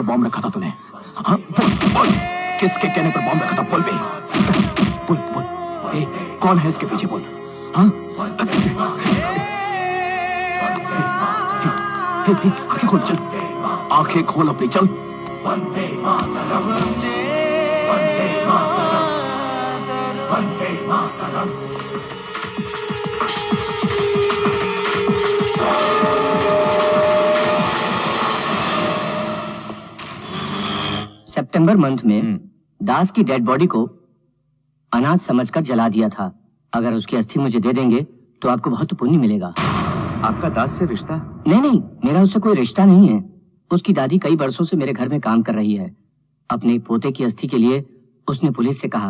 बॉम्ब रखा था तूने? हाँ, बोल बोल, किसके कहने पर बॉम्ब रखा था? बोल बे, बोल बोल। ए, कौन है इसके पीछे? बोल। हाँ, आंखें खोल, चल, आंखें खोल अपनी, चल। वंदे मातरम, वंदे मातरम, वंदे मातरम। सितंबर मंथ में दास की डेड बॉडी को अनाथ समझकर जला दिया था। अगर उसकी अस्थि मुझे दे देंगे तो आपको बहुत पुण्य मिलेगा। आपका दास से रिश्ता? नहीं, मेरा उससे कोई रिश्ता नहीं है। उसकी दादी कई वर्षों से मेरे घर में काम कर रही है। अपने पोते की अस्थि के लिए उसने पुलिस से कहा,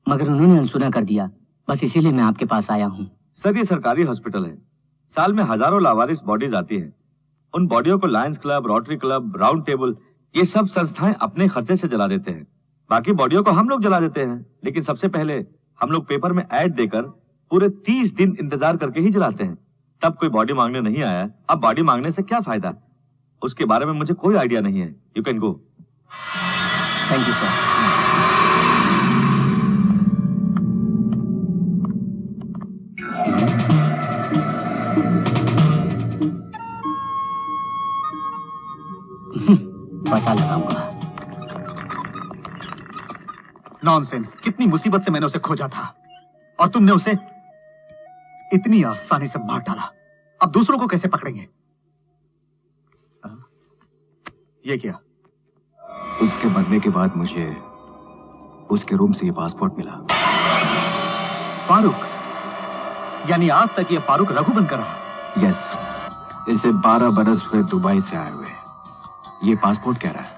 मगर उन्होंने अनसुना कर दिया। बस इसीलिए मैं आपके पास आया हूँ। सर, ये सरकारी हॉस्पिटल है। साल में हजारों लावारिस बॉडीज आती हैं। उन बॉडियों को Lions club, rotary club, round table, ये सब संस्थाएं अपने खर्चे से जला देते हैं। बाकी बॉडियों को हम लोग जला देते हैं, लेकिन सबसे पहले हम लोग पेपर में ऐड देकर पूरे 30 दिन इंतजार करके ही जलाते हैं। तब कोई बॉडी मांगने नहीं आया। अब बॉडी मांगने से क्या फायदा? उसके बारे में मुझे कोई आइडिया नहीं है। You can go. Thank you sir. पता लगाऊंगा। नॉनसेंस, कितनी मुसीबत से मैंने उसे खोजा था और तुमने उसे इतनी आसानी से मार डाला। अब दूसरों को कैसे पकड़ेंगे? ये क्या? उसके मरने के बाद मुझे उसके रूम से ये पासपोर्ट मिला। फारूक, यानी आज तक ये फारूक रघु बनकर रहा? यस, इसे 12 बरस हुए दुबई से आए हुए। ये पासपोर्ट कह रहा है।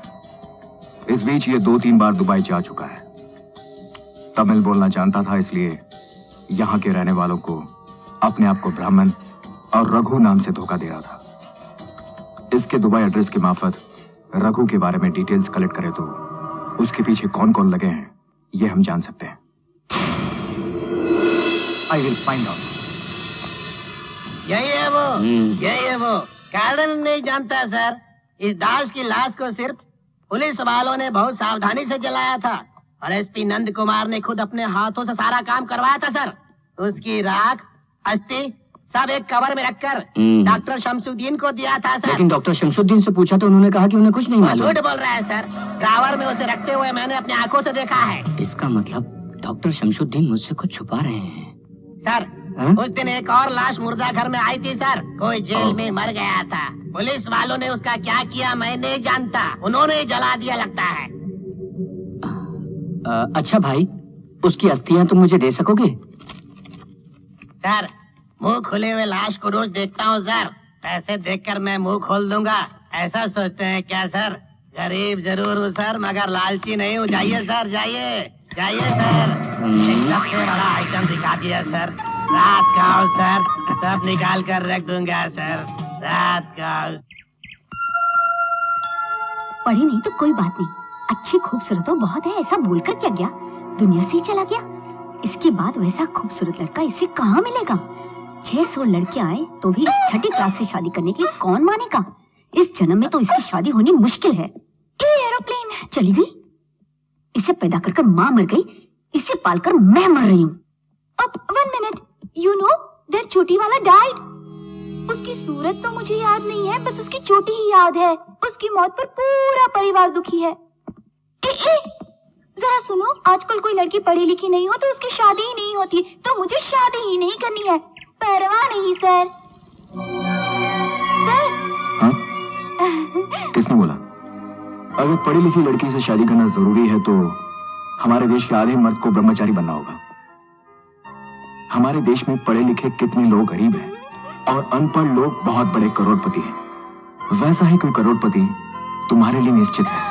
इस बीच ये 2-3 बार दुबई जा चुका है। तमिल बोलना जानता था, इसलिए यहां के रहने वालों को अपने आप को ब्राह्मण और रघु नाम से धोखा दे रहा था। इसके दुबई एड्रेस के मार्फत रघु के बारे में डिटेल्स कलेक्ट करें तो उसके पीछे कौन कौन लगे हैं ये हम जान सकते हैं। I will find out. यही है वो कारण नहीं जानता सर। इस दास की लाश को सिर्फ पुलिस वालों ने बहुत सावधानी से जलाया था और एसपी नंद कुमार ने खुद अपने हाथों से सारा काम करवाया था सर। उसकी राख, अस्थि सब एक कवर में रखकर डॉक्टर शमसुद्दीन को दिया था सर। लेकिन डॉक्टर शमसुद्दीन से पूछा तो उन्होंने कहा कि उन्हें कुछ नहीं मालूम। झूठ बोल रहा है सर। ड्रावर में उसे रखते हुए मैंने अपनी आंखों से देखा है। इसका मतलब डॉक्टर शमसुद्दीन मुझसे कुछ छुपा रहे हैं। सर, उस दिन एक और लाश मुर्दा घर में आई थी सर। कोई जेल में मर गया था। पुलिस वालों ने उसका क्या किया मैं नहीं जानता। उन्होंने जला दिया लगता है। अच्छा भाई, उसकी अस्थियां तुम मुझे दे सकोगे? सर, मुंह खुले हुए लाश को रोज देखता हूँ सर। पैसे देखकर मैं मुंह खोल दूंगा, ऐसा सोचते हैं क्या सर? गरीब जरूर हूँ सर, मगर लालची नहीं हूँ। जाइए सर, जाइए सर। एक सबसे बड़ा आइटम दिखा दिया सर। रात का आओ सर, सब निकाल कर रख दूंगा सर। रात का आओ। पढ़ी नहीं तो कोई बात नहीं, अच्छी खूबसूरत तो बहुत है, ऐसा बोलकर क्या गया? दुनिया से ही चला गया। इसके बाद वैसा खूबसूरत लड़का इसे कहाँ मिलेगा? 600 लड़के आए तो भी छठी क्लास से शादी करने के लिए कौन मानेगा? इस जन्म में तो इसकी शादी होनी मुश्किल है। एरोप्लेन चली गई, इसे पैदा कर माँ मर गई, इसे पालकर मैं मर रही हूँ। अब 1 मिनट, यू नो दैट चोटी वाला डाइड। उसकी सूरत तो मुझे याद नहीं है, बस उसकी चोटी ही याद है। उसकी मौत पर पूरा परिवार दुखी है। जरा सुनो, आजकल कोई लड़की पढ़ी लिखी नहीं हो तो उसकी शादी ही नहीं होती, तो मुझे शादी ही नहीं करनी है। परवाह नहीं सर। सर हाँ? किसने बोला? अगर पढ़ी लिखी लड़की से शादी करना जरूरी है तो हमारे देश के आधे मर्द को ब्रह्मचारी बनना होगा। हमारे देश में पढ़े लिखे कितने लोग गरीब हैं और अनपढ़ लोग बहुत बड़े करोड़पति हैं। वैसा ही कोई करोड़पति तुम्हारे लिए निश्चित है।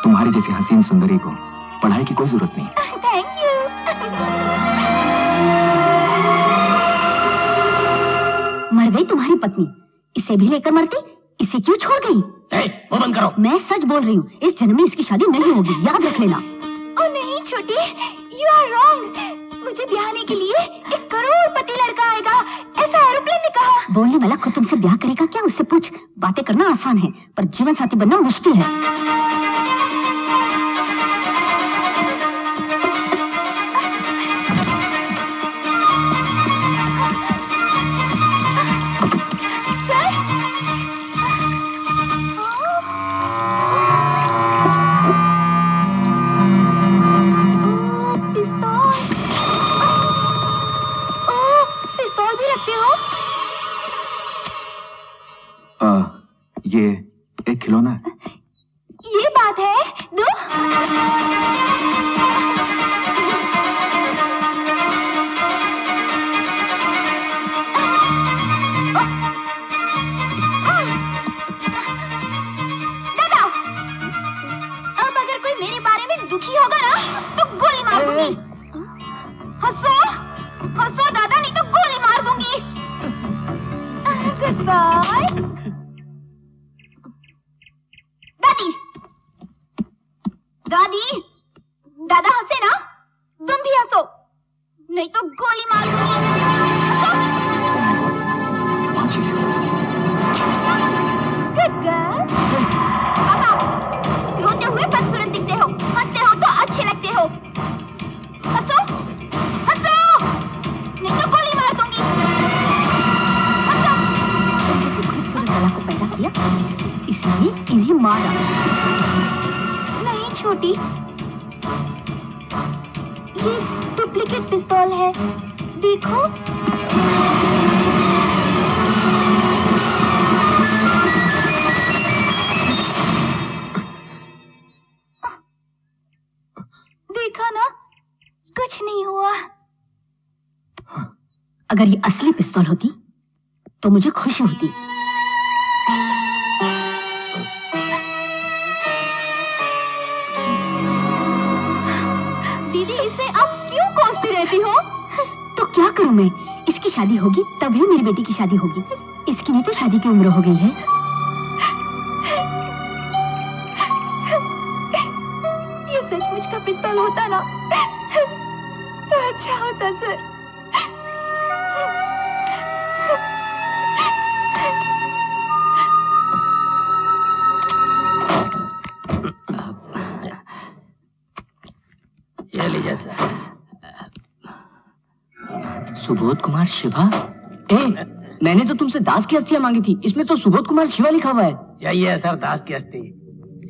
तुम्हारी जैसी हसीन सुंदरी को पढ़ाई की कोई जरूरत नहीं। Thank you. मर गई तुम्हारी पत्नी, इसे भी लेकर मरती, इसे क्यों छोड़ गई? वो बंद करो। मैं सच बोल रही हूँ, इस जन्म में इसकी शादी नहीं होगी, याद रख लेना। ओ नहीं छोटी, यू आर रॉन्ग। मुझे ब्याहने के लिए एक करोड़पति लड़का आएगा, ऐसा एरोप्लेन ने कहा। बोलने वाला खुद तुमसे ब्याह करेगा क्या? उससे पूछ। बातें करना आसान है पर जीवन साथी बनना मुश्किल है। ये एक खिलौना है। ये बात है, दो। दादा, अब अगर कोई मेरे बारे में दुखी होगा ना तो गोली मार दूंगी। हंसो, हंसो दादा, नहीं तो गोली मार दूंगी। Good bye. दादी, दादा हंसे ना, तुम भी हंसो, नहीं तो गोली मार दूंगी। Good girl. पापा, रोते हुए बदसूरत दिखते हो, हंसते हो तो अच्छे लगते हो। हंसो, हंसो, नहीं तो गोली मार दूंगी। हंसो। जैसे खूबसूरत कला को पैदा किया, इसलिए इन्हें मारा। छोटी, ये डुप्लीकेट पिस्तौल है, देखो। देखा ना, कुछ नहीं हुआ। अगर ये असली पिस्तौल होती तो मुझे खुशी होती। रहती हो तो क्या करूं मैं? इसकी शादी होगी तभी मेरी बेटी की शादी होगी। इसकी भी तो शादी की उम्र हो गई है। ये सचमुच का पिस्तौल होता ना तो अच्छा होता सर। ये लीजिए सर। सुबोध कुमार शिवा? मैंने तो तुमसे दास की अस्थियां मांगी थी, इसमें तो सुबोध कुमार शिवा लिखा हुआ है। यही है सर, दास की अस्थि।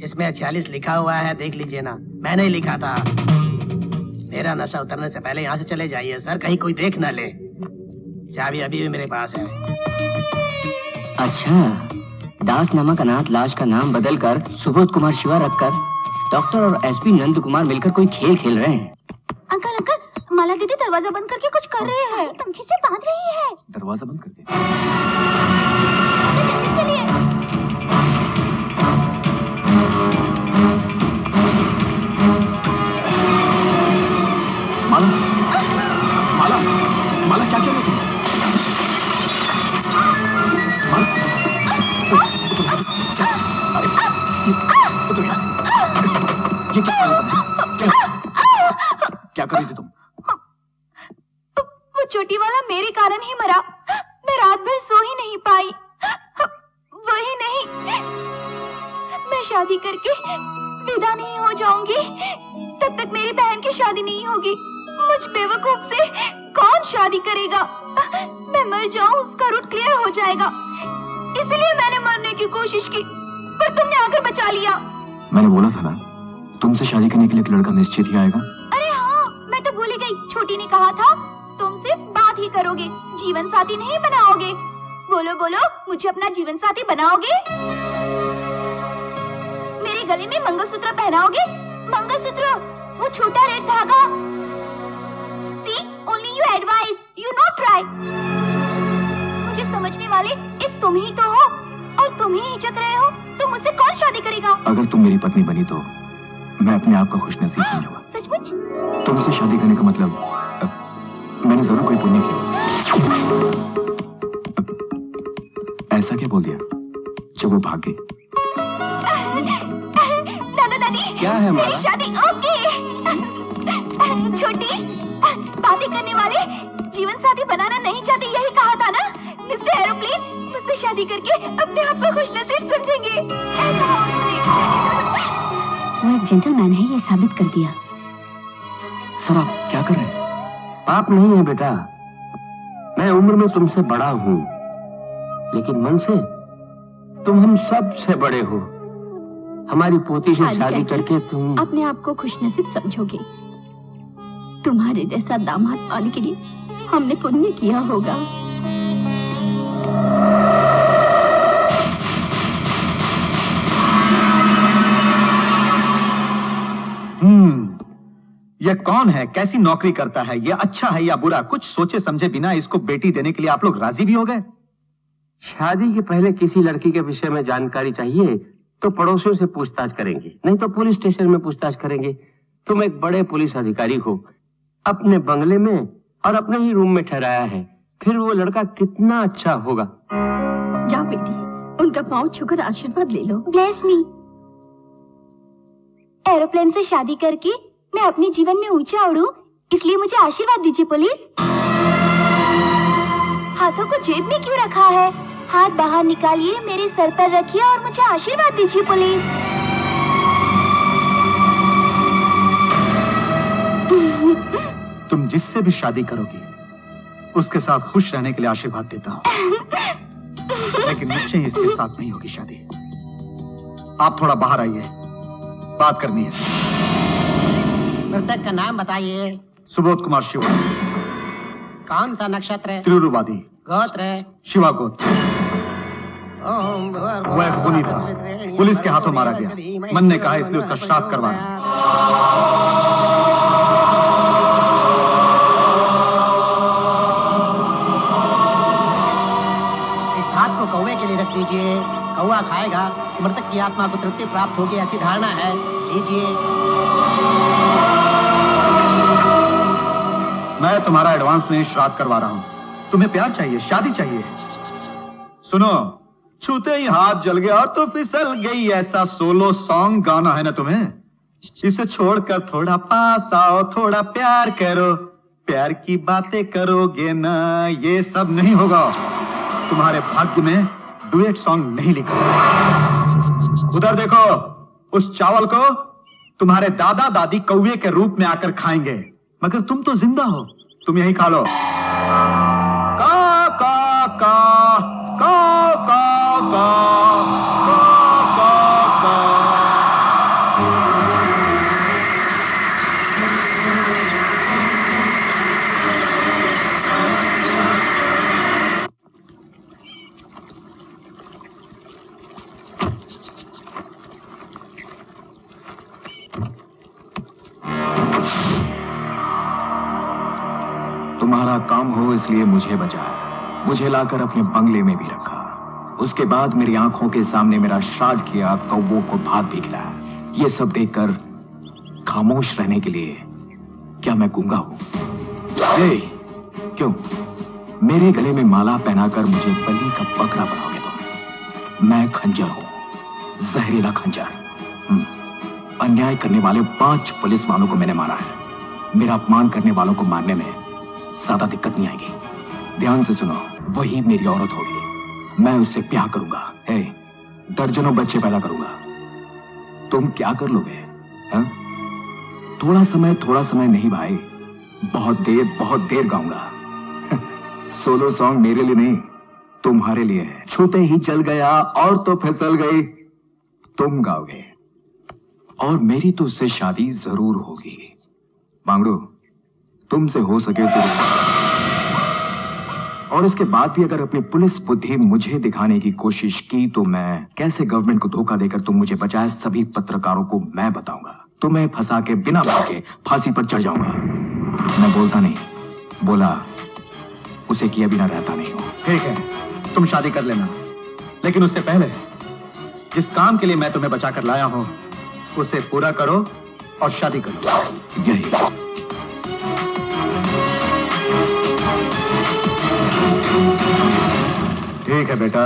इसमें 46 लिखा हुआ है, देख लीजिए ना, मैंने ही लिखा था। मेरा नशा उतरने से पहले यहाँ से चले जाइए सर, कहीं कोई देख न ले। चाबी अभी भी मेरे पास है। अच्छा, दास नामक अनाथ लाश का नाम बदलकर सुबोध कुमार शिवा रखकर डॉक्टर और एसपी नंद कुमार मिलकर कोई खेल खेल रहे हैं। अंकल अंकल, माला दीदी दरवाजा बंद करके कुछ कर रहे हैं, पंखे से बांध रही है। दरवाजा बंद कर दे। चलिए। माला, माला, माला क्या कर रही तुम? ये क्या कर रही थी तुम? वो चोटी वाला मेरे कारण ही मरा। मैं रात भर सो ही नहीं पाई। वही नहीं, मैं शादी करके विदा नहीं हो जाऊंगी तब तक मेरी बहन की शादी नहीं होगी। मुझ बेवकूफ से कौन शादी करेगा? मैं मर जाऊं, उसका रूट क्लियर हो जाएगा। इसलिए मैंने मरने की कोशिश की, पर तुमने आकर बचा लिया। मैंने बोला था ना, तुमसे शादी करने के लिए एक लड़का निश्चित ही आएगा। अरे हाँ, मैं तो भूल गई। छोटी ने कहा था तुम सिर्फ बात ही करोगे, जीवन साथी नहीं बनाओगे। बोलो बोलो, मुझे अपना जीवन साथी बनाओगे? मेरे गले में मंगलसूत्र पहनाओगे? मंगलसूत्र, वो छोटा रेड धागा। See, only you advise, you not try. मुझे समझने वाले एक तुम ही तो हो, और तुम ही हिचक रहे हो, तो मुझसे कौन शादी करेगा? अगर तुम मेरी पत्नी बनी तो मैं अपने आप को खुशनसीब समझूंगा। सचमुच? तुमसे शादी करने का मतलब मैंने जरूर कोई पुण्य किया। ऐसा क्या बोल दिया जब वो भाग गई? दादा दादी, क्या है मेरी शादी ओके। छोटी, बातें करने वाले जीवन साथी बनाना नहीं चाहते, यही कहा था ना मिस्टर एरोप्लेन मुझसे शादी करके अपने आप को खुशनसीब समझेंगे। ऐसा वो एक जेंटलमैन है, ये साबित कर दिया। सर आप क्या कर रहे हैं? पाप नहीं है बेटा, मैं उम्र में तुमसे बड़ा हूँ, लेकिन मन से तुम हम सब से बड़े हो। हमारी पोती से शादी करके तुम अपने आप को खुशनसीब समझोगे। तुम्हारे जैसा दामाद पाने के लिए हमने पुण्य किया होगा। ये कौन है, कैसी नौकरी करता है, ये अच्छा है या बुरा, कुछ सोचे समझे बिना इसको बेटी देने के लिए आप लोग राजी भी हो गए? शादी के पहले किसी लड़की के विषय में जानकारी चाहिए तो पड़ोसियों से पूछताछ करेंगे, नहीं तो पुलिस स्टेशन में पूछताछ करेंगे। तुम एक बड़े पुलिस अधिकारी हो, अपने बंगले में और अपने ही रूम में ठहराया है, फिर वो लड़का कितना अच्छा होगा। जाओ बेटी, उनका पांव छूकर आशीर्वाद ले लो। Bless me. एरोप्लेन से शादी करके मैं अपने जीवन में ऊंचा उड़ूं, इसलिए मुझे आशीर्वाद दीजिए पुलिस। हाथों को जेब में क्यों रखा है? हाथ बाहर निकालिए, मेरे सर पर रखिए और मुझे आशीर्वाद दीजिए पुलिस। तुम जिससे भी शादी करोगी उसके साथ खुश रहने के लिए आशीर्वाद देता हूँ, लेकिन मुझसे इसके साथ नहीं होगी शादी। आप थोड़ा बाहर आइए, बात करनी है। मृतक का नाम बताइए। सुबोध कुमार शिवा। कौन सा नक्षत्र है? त्रिरुवादी। गोत्र है? शिवा गोत्र। वह एक खूनी था, पुलिस के हाथों मारा गया। मन ने कहा इसलिए उसका श्राद्ध करवाना। इस भात को कौवे के लिए रख दीजिए, कौवा खाएगा, मृतक की आत्मा को तृप्ति प्राप्त होगी, ऐसी धारणा है। लीजिए। मैं तुम्हारा एडवांस में श्राद्ध करवा रहा हूँ। तुम्हें प्यार चाहिए, शादी चाहिए। सुनो, छूते ही हाथ जल गया और तो फिसल गई, ऐसा सोलो सॉन्ग गाना है ना तुम्हें। इसे छोड़कर थोड़ा पास आओ, थोड़ा प्यार करो, प्यार की बातें करोगे ना, ये सब नहीं होगा। तुम्हारे भाग्य में डुएट सॉन्ग नहीं लिखा। उधर देखो, उस चावल को तुम्हारे दादा दादी कौवे के रूप में आकर खाएंगे, मगर तुम तो जिंदा हो, तुम यही खा लो। का का का का का का तुम्हारा काम हो इसलिए मुझे बचाया, मुझे लाकर अपने बंगले में भी रखा, उसके बाद मेरी आंखों के सामने मेरा श्राद्ध किया, कौवों को भात भी खिलाया। ये सब देखकर खामोश रहने के लिए क्या मैं गूंगा हूं? क्यों मेरे गले में माला पहनाकर मुझे बलि का बकरा बनाओगे तुम? मैं खंजर हूं, जहरीला खंजर। अन्याय करने वाले 5 पुलिस वालों को मैंने मारा है। मेरा अपमान करने वालों को मारने में ज्यादा दिक्कत नहीं आएगी। ध्यान से सुनो, वही मेरी औरत होगी, मैं उससे ब्याह करूंगा, दर्जनों बच्चे पैदा करूंगा। तुम क्या कर लोगे? हा? थोड़ा समय नहीं भाई, बहुत देर गाऊंगा। सोलो सॉन्ग मेरे लिए नहीं, तुम्हारे लिए है। छूते ही जल गया और तो फिसल गई, तुम गाओगे, और मेरी तो उससे शादी जरूर होगी। बांगड़ू, तुमसे हो सके तो, और इसके बाद भी अगर अपनी पुलिस बुद्धि मुझे दिखाने की कोशिश की तो मैं कैसे गवर्नमेंट को धोखा देकर तुम मुझे बचाए सभी पत्रकारों को मैं बताऊंगा। तुम्हें फंसा के बिना भागे फांसी पर चढ़ जाऊंगा। मैं बोलता नहीं, बोला उसे किए बिना रहता नहीं हूं। ठीक है, तुम शादी कर लेना, लेकिन उससे पहले जिस काम के लिए मैं तुम्हें बचाकर लाया हूं उसे पूरा करो और शादी करो। यही ठीक है बेटा,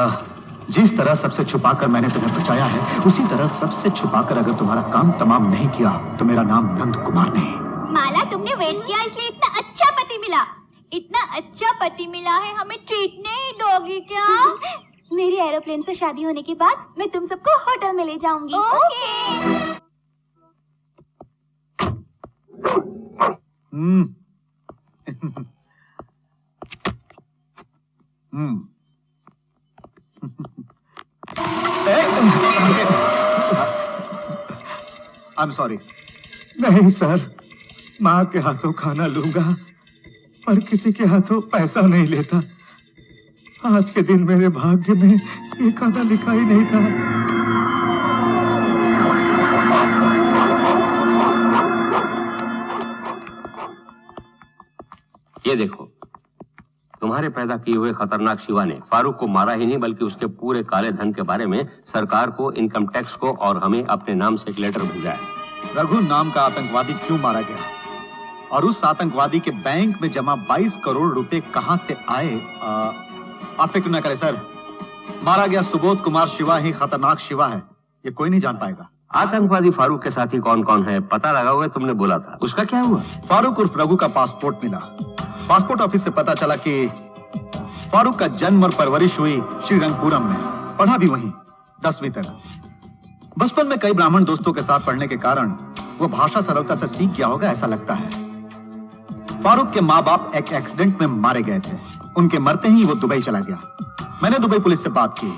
जिस तरह सबसे छुपाकर मैंने तुम्हें बचाया है, उसी तरह सबसे छुपाकर अगर तुम्हारा काम तमाम नहीं किया तो मेरा नाम नंद कुमार नहीं। माला, तुमने वेट किया इसलिए इतना अच्छा पति मिला। इतना अच्छा पति मिला है, हमें ट्रीट नहीं दोगी क्या? मेरी एरोप्लेन से शादी होने के बाद मैं तुम सबको होटल में ले जाऊंगी। ओके। I am sorry. नहीं सर, माँ के हाथों खाना लूंगा पर किसी के हाथों पैसा नहीं लेता। आज के दिन मेरे भाग्य में ये खाना लिखा ही नहीं था। ये देखो, तुम्हारे पैदा किए हुए खतरनाक शिवा ने फारूक को मारा ही नहीं बल्कि उसके पूरे काले धन के बारे में सरकार को, इनकम टैक्स को और हमें अपने नाम से एक लेटर भेजा है। रघु नाम का आतंकवादी क्यों मारा गया और उस आतंकवादी के बैंक में जमा 22 करोड़ रुपए कहां से आए? आप फिक्र न करें सर, मारा गया सुबोध कुमार शिवा ही खतरनाक शिवा है, ये कोई नहीं जान पाएगा। आतंकवादी फारूक के साथी कौन कौन है पता लगाओगे? तुमने बोला था, उसका क्या हुआ? फारूक उर्फ रघु का पासपोर्ट मिला। पासपोर्ट ऑफिस से पता चला कि फारूक का जन्म और परवरिश हुई श्रीरंगपुरम में, पढ़ा भी वहीं 10वीं तक। बचपन में कई ब्राह्मण दोस्तों के साथ पढ़ने के कारण वो भाषा सरलता से सीख गया होगा, ऐसा लगता है। फारूक के माँ बाप एक एक्सीडेंट में मारे गए थे। उनके मरते ही वो दुबई चला गया। मैंने दुबई पुलिस से बात की।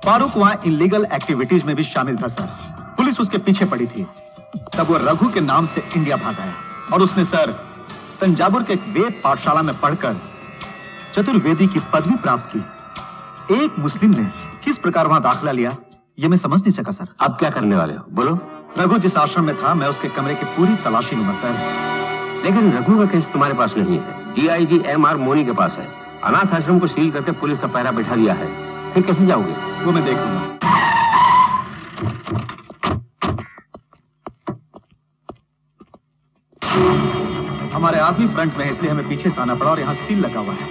फारूक वहां इलीगल एक्टिविटीज में भी शामिल था सर। पुलिस उसके पीछे पड़ी थी। तब वो रघु के नाम से इंडिया भाग आया और उसने सर तंजावुर के एक वेद पाठशाला में पढ़कर चतुर्वेदी की पदवी प्राप्त की। एक मुस्लिम ने किस प्रकार वहां दाखिला लिया ये मैं समझ नहीं सका सर। अब क्या करने वाले हो, बोलो? रघु जिस आश्रम में था मैं उसके कमरे की पूरी तलाशी लूंगा सर। लेकिन रघु का केस तुम्हारे पास नहीं है, DIG MR मोनी के पास है। अनाथ आश्रम को सील करके पुलिस का पहरा बैठा दिया है, फिर कैसे जाओगे? वो मैं देख लूंगा। हमारे आदमी फ्रंट में है इसलिए हमें पीछे से आना पड़ा और यहाँ सील लगा हुआ है।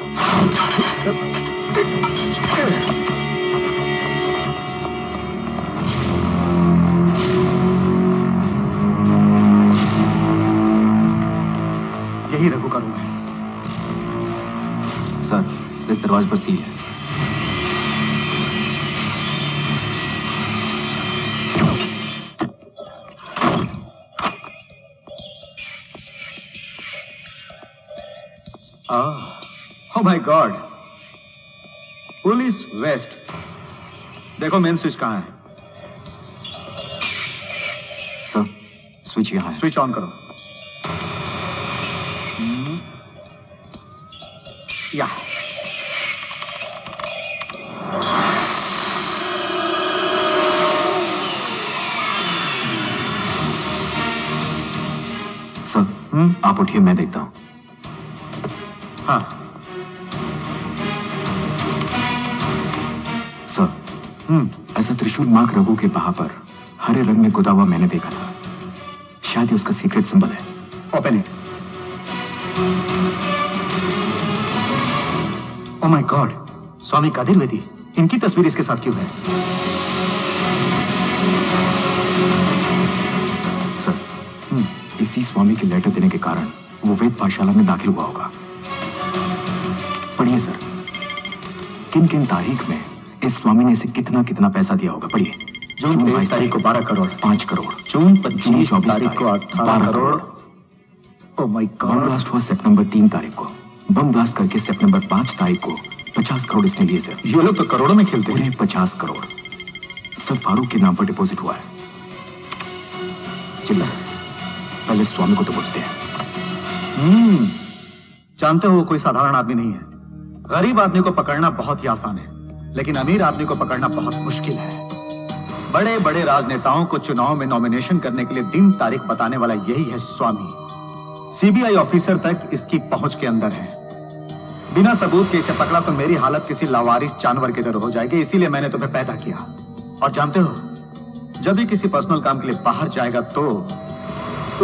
यही रघु का रूम है। सर, इस दरवाजे पर सील है। Oh my God! Police waste. देखो मेन स्विच कहाँ है? सर, स्विच यहाँ है। स्विच ऑन करो। या सर, आप उठिए, मैं देखता हूँ। हाँ सर, ऐसा त्रिशूल मार्क रघु के बाह पर हरे रंग में गुदा हुआ मैंने देखा था। शायद ये उसका सीक्रेट सिंबल है। Open it. Oh my god, Swami Kadir Vedi, इनकी तस्वीर इसके साथ क्यों है? सर, इसी स्वामी के लेटर देने के कारण वो वेद पाठशाला में दाखिल हुआ होगा। पढ़िए सर, किन किन तारीख में इस स्वामी ने इसे कितना कितना पैसा दिया होगा। पढ़िए। जून 23 तारीख को 12 करोड़, 5 करोड़। जून 25 तारीख को 18 करोड़। ओह माय गॉड। बम ब्लास्ट हुआ सितंबर 3 तारीख को। बम ब्लास्ट करके सितंबर 5 तारीख को 50 करोड़ इसने लिए सर। ये लोग तो करोड़ों में खेलते हैं। 50 करोड़ सर फारूक के नाम पर डिपॉजिट हुआ है। चलिए सर, पहले स्वामी को तो पूछते हैं। जानते हो वो कोई साधारण आदमी नहीं है। गरीब आदमी को पकड़ना बहुत ही आसान है, लेकिन अमीर आदमी को पकड़ना बहुत मुश्किल है। बड़े बड़े राजनेताओं को चुनाव में नॉमिनेशन करने के लिए दिन तारीख बताने वाला यही है स्वामी। CBI ऑफिसर तक इसकी पहुंच के अंदर है। बिना सबूत के इसे पकड़ा तो मेरी हालत किसी लावारिस जानवर की तरह हो जाएगी, इसीलिए मैंने तुम्हें पैदा किया। और जानते हो, जब भी किसी पर्सनल काम के लिए बाहर जाएगा तो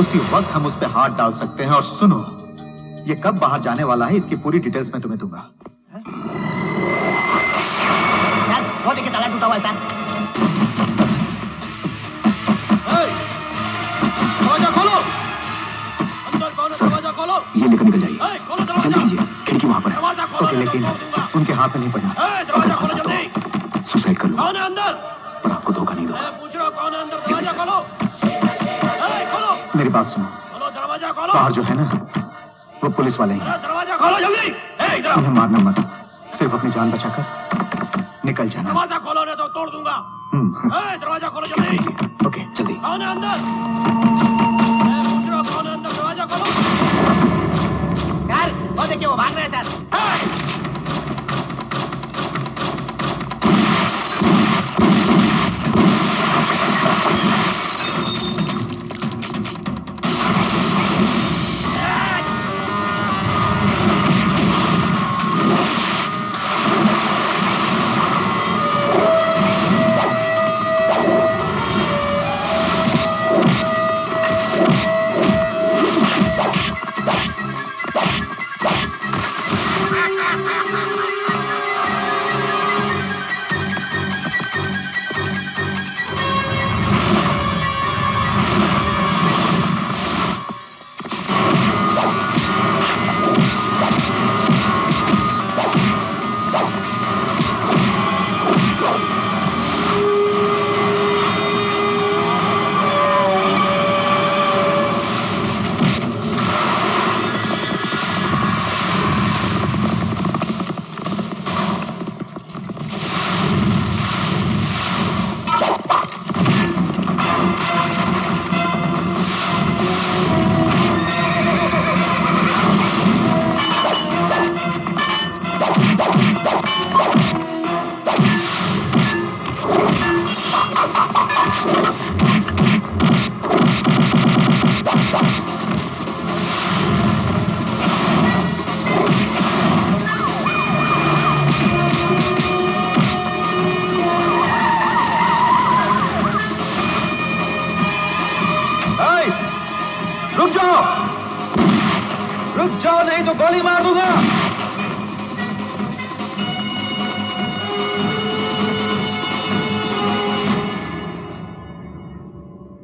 उसी वक्त हम उस पर हाथ डाल सकते हैं। और सुनो, ये कब बाहर जाने वाला है इसकी पूरी डिटेल्स मैं तुम्हें दूंगा। वो देखिए ताला टूटा हुआ है सर। दरवाजा खोलो, अंदर कौन है? दरवाजा खोलो। ये लेकर निकल जाइए, जल्दी कीजिए। थे, लेकिन उनके हाथ में नहीं पड़ना। अगर फंसा तो सुसाइड कर लूंगा, पर आपको धोखा नहीं दूंगा। मेरी बात सुनो, बाहर जो है ना वो पुलिस वाले हैं। उन्हें मारना मत, सिर्फ अपनी जान बचाकर निकल जाना। दरवाजा खोलो नहीं तो तोड़ दूंगा। दरवाजा खोलो जल्दी। ओके जल्दी। कौन है अंदर? कौन है अंदर? दरवाजा खोलो। सर वो देखिए वो भाग रहे हैं सर। रुक जाओ नहीं तो गोली मार दूंगा।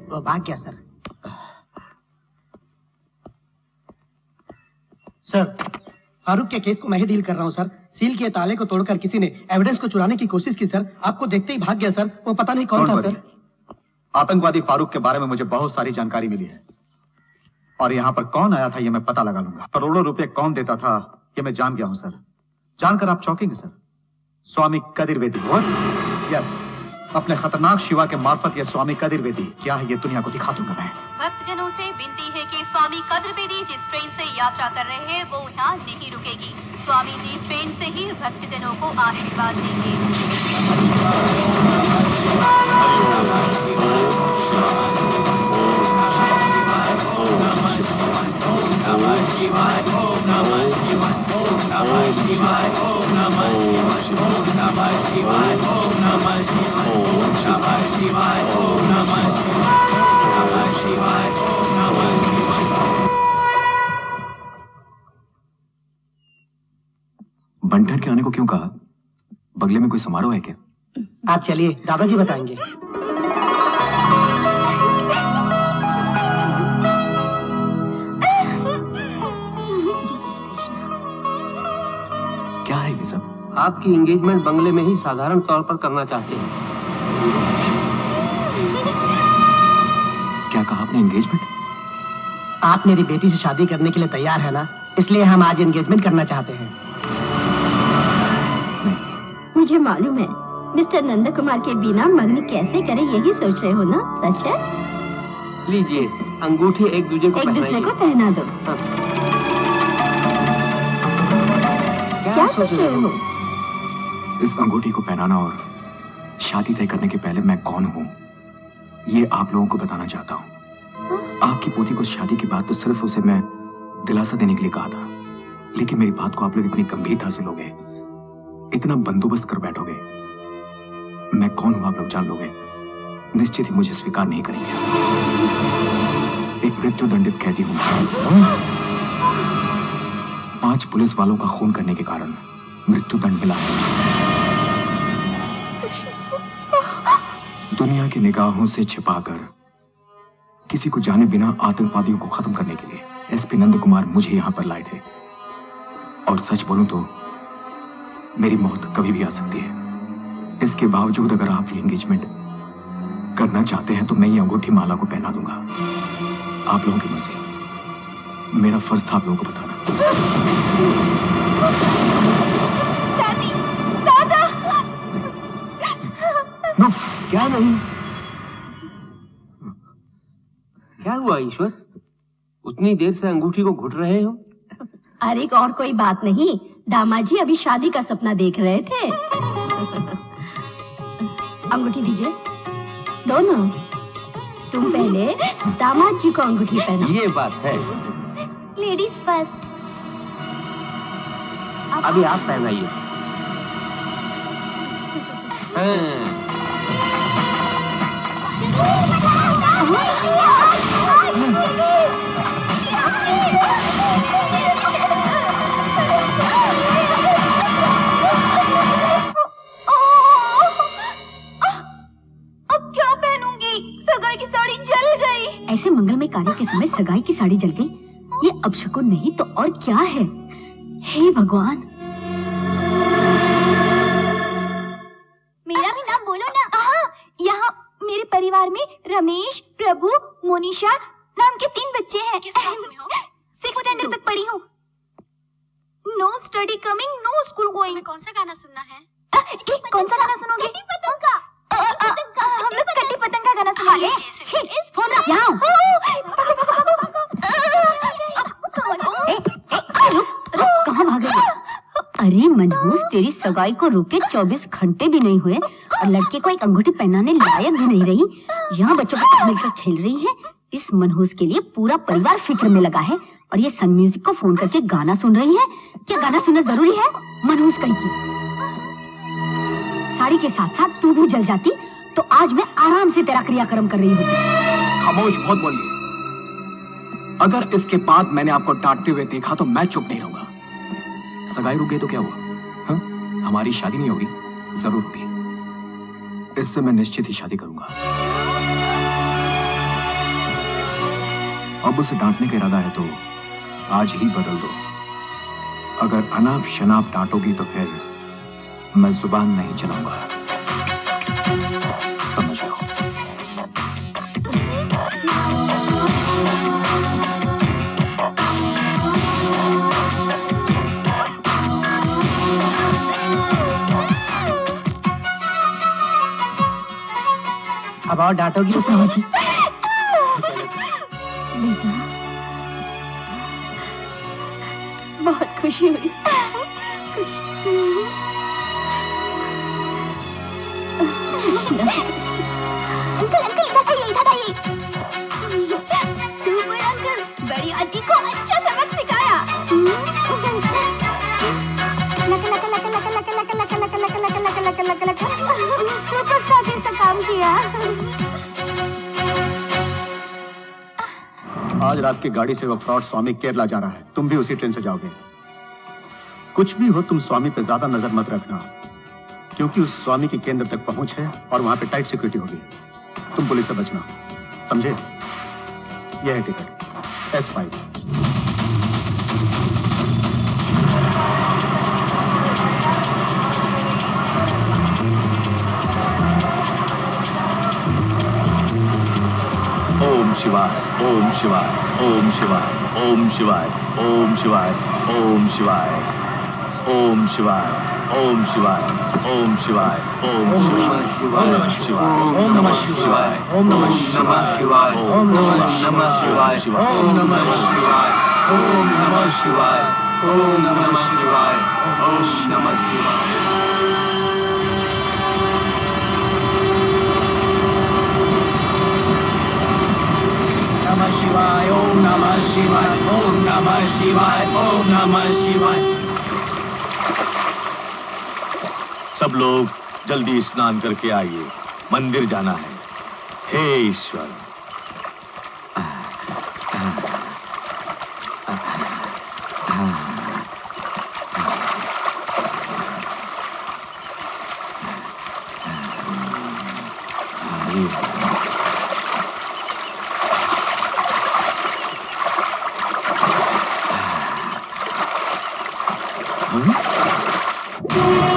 वो भाग गया सर। सर फारूक के केस को मैं ही डील कर रहा हूँ सर। सील के ताले को तोड़कर किसी ने एविडेंस को चुराने की कोशिश की सर। आपको देखते ही भाग गया सर। वो पता नहीं कौन था सर। आतंकवादी फारूक के बारे में मुझे बहुत सारी जानकारी मिली है और यहाँ पर कौन आया था ये मैं पता लगा लूंगा। करोड़ों रुपए कौन देता था ये मैं जान गया हूँ सर। जानकर आप चौंकेंगे सर। स्वामी कदीर वेदी। यस, अपने खतरनाक शिवा के मार्फत ये स्वामी कदीर वेदी क्या है ये दुनिया को दिखा दूंगा मैं। भक्तजनों से विनती है कि स्वामी कदीर वेदी जिस ट्रेन से यात्रा कर रहे हैं वो यहाँ नहीं रुकेगी। स्वामी जी ट्रेन से ही भक्तजनों को आशीर्वाद बंठन के आने को क्यों कहा? बगले में कोई समारोह है क्या? आप चलिए, दादाजी बताएंगे। क्या है ये सब? आपकी एंगेजमेंट बंगले में ही साधारण तौर पर करना चाहते हैं। क्या कहा आपने? एंगेजमेंट? आप मेरी बेटी से शादी करने के लिए तैयार है ना, इसलिए हम आज एंगेजमेंट करना चाहते हैं। मुझे मालूम है मिस्टर नंद कुमार के बिना मंगनी कैसे करें यही सोच रहे हो ना, सच है? लीजिए अंगूठी एक दूसरे को पहना दो। क्या सोच रहे हो? इस अंगूठी को पहनाना और शादी तय करने के पहले मैं कौन हूँ ये आप लोगों को बताना चाहता हूँ। आपकी पोती को शादी के बाद तो सिर्फ उसे मैं दिलासा देने के लिए कहा था, लेकिन मेरी बात को आप लोग इतनी गंभीरता से लोगे, इतना बंदोबस्त कर बैठोगे, मैं कौन हूं आप लोग जान लोगे, निश्चित ही मुझे स्वीकार नहीं करेंगे। एक मृत्यु दंडित कैदी हूं। 5 पुलिस वालों का खून करने के कारण मृत्यु दंड मिला है। दुनिया की निगाहों से छिपाकर किसी को जाने बिना आतंकवादियों को खत्म करने के लिए एसपी नंद कुमार मुझे यहां पर लाए थे। और सच बोलूं तो मेरी मौत कभी भी आ सकती है। इसके बावजूद अगर आप ये एंगेजमेंट करना चाहते हैं तो मैं ये अंगूठी माला को पहना दूंगा। आप लोगों की मर्जी। मेरा फर्ज था आप लोगों को बताना। दादी, दादा। नो, क्या नहीं? क्या हुआ ईश्वर? उतनी देर से अंगूठी को घुट रहे हो? अरे और कोई बात नहीं, दामाद जी अभी शादी का सपना देख रहे थे। अंगूठी दीजिए। दोनों। तुम पहले दामाद जी को अंगूठी पहना। ये बात है। Ladies first. अभी आप पहनाइए। अब क्या पहनूंगी? सगाई की साड़ी जल गई। ऐसे मंगलमय कार्य के समय सगाई की साड़ी जल गई, ये अपशकुन नहीं तो और क्या है? हे भगवान। मेरा भी नाम बोलो ना। हाँ, यहाँ मेरे परिवार में रमेश, प्रभु, मोनिशा नाम के 3 बच्चे हैं। किस क्लास में हो? 6th स्टैंडर्ड तक पढ़ी हूँ। No study coming, no school going. कौन सा गाना सुनना है? कौन सा गाना सुनोगे? कट्टी पतंग का। हम लोग कट्टी पतंग का गाना सुनेंगे। फोन रख। यहाँ रुक, कहाँ भाग गई? अरे मनहूस, तेरी सगाई को रुके 24 घंटे भी नहीं हुए और लड़के को एक अंगूठी पहनाने लायक भी नहीं रही। यहाँ बच्चों के साथ मिलकर खेल रही है। इस मनहूस के लिए पूरा परिवार फिक्र में लगा है और ये सन म्यूजिक को फोन करके गाना सुन रही है। क्या गाना सुनना जरूरी है? मनहूस कहीं की। साड़ी के साथ साथ तू भी जल जाती तो आज मैं आराम से तेरा क्रियाक्रम कर रही होती। खामोश, बहुत बोलिए। अगर इसके बाद मैंने आपको डांटते हुए देखा तो मैं चुप नहीं रहूंगा। सगाई रुक गई तो क्या हुआ? हा? हमारी शादी नहीं होगी? जरूर होगी। इससे मैं निश्चित ही शादी करूंगा। अब उसे डांटने का इरादा है तो आज ही बदल दो। अगर अनाप शनाप डांटोगी तो फिर मैं जुबान नहीं चलाऊंगा। समझ लो। अब और डांटोगी? जी बेटा, बहुत खुशी हुई। अंकल इधर आइए। सुपर अंकल, बड़ी आंटी को अच्छा सबक सिखाया। सुपरस्टार जैसा काम किया। आज रात की गाड़ी से वो फ्रॉड स्वामी केरला जा रहा है। तुम भी उसी ट्रेन से जाओगे। कुछ भी हो, तुम स्वामी पे ज्यादा नजर मत रखना, क्योंकि उस स्वामी की केंद्र तक पहुंच है और वहां पे टाइट सिक्योरिटी होगी। तुम पुलिस से बचना, समझे? यह है टिकट S5। ओम शिवाय, ओम शिवाय, ओम शिवाय, ओम शिवाय, ओम शिवाय, ओम शिवाय, ओम शिवाय, ओम शिवाय, ओम शिवाय, ओम शिवाय, ओम शिवाय, ओम नमः शिवाय, ओम नमः शिवाय, ओम नमः शिवाय, ओम नमः शिवाय, ओम नमः शिवाय, ओम नमः शिवाय, ओम नमः शिवाय। नमः शिवाय, ओम नमः शिवाय, ओम नमः शिवाय, ओम नमः शिवाय। सब लोग जल्दी स्नान करके आइए, मंदिर जाना है। हे ईश्वर। Hmm?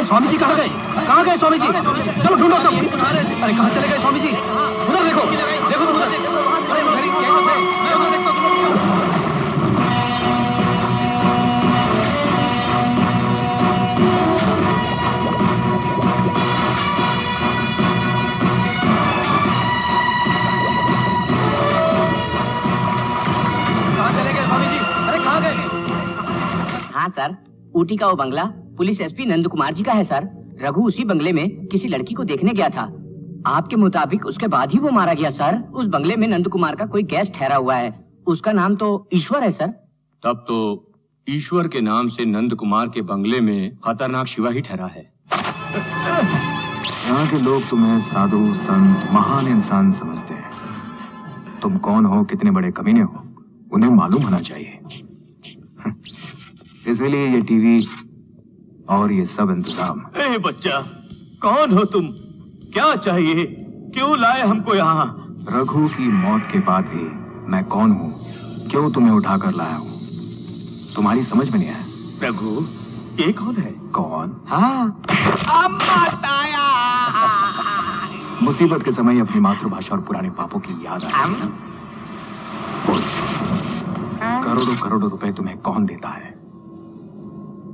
स्वामी जी कहाँ गए? कहाँ गए स्वामी जी? चलो ढूंढो सब। अरे कहाँ चले गए स्वामी जी? उधर देखो, देखो तुम उधर। अरे उधर ही क्या करते हैं? उधर देखो तुम लोग। कहाँ चले गए स्वामी जी? अरे कहाँ गए? हाँ सर, ऊटी का वो बंगला पुलिस एसपी नंद कुमार जी का है सर। रघु उसी बंगले में किसी लड़की को देखने गया था। आपके मुताबिक उसके बाद ही वो मारा गया सर। उस बंगले में नंद कुमार का कोई गेस्ट ठहरा हुआ है, उसका नाम तो ईश्वर है सर। तब तो ईश्वर के नाम से नंद कुमार के बंगले में खतरनाक शिवा ही ठहरा है। यहाँ के लोग तुम्हें साधु संत महान इंसान समझते हैं। तुम कौन हो, कितने बड़े कमीने हो, उन्हें मालूम होना चाहिए। इसलिए ये टीवी और ये सब इंतजाम। ए बच्चा, कौन हो तुम? क्या चाहिए? क्यों लाए हमको यहाँ? रघु की मौत के बाद भी मैं कौन हूँ, क्यों तुम्हें उठाकर लाया हूँ, तुम्हारी समझ में नहीं आया। रघु, ये कौन है? कौन? हाँ, अम्मा ताया। मुसीबत के समय अपनी मातृभाषा और पुराने पापों की याद आई। बोल, करोड़ों करोड़ों रुपए तुम्हें कौन देता है?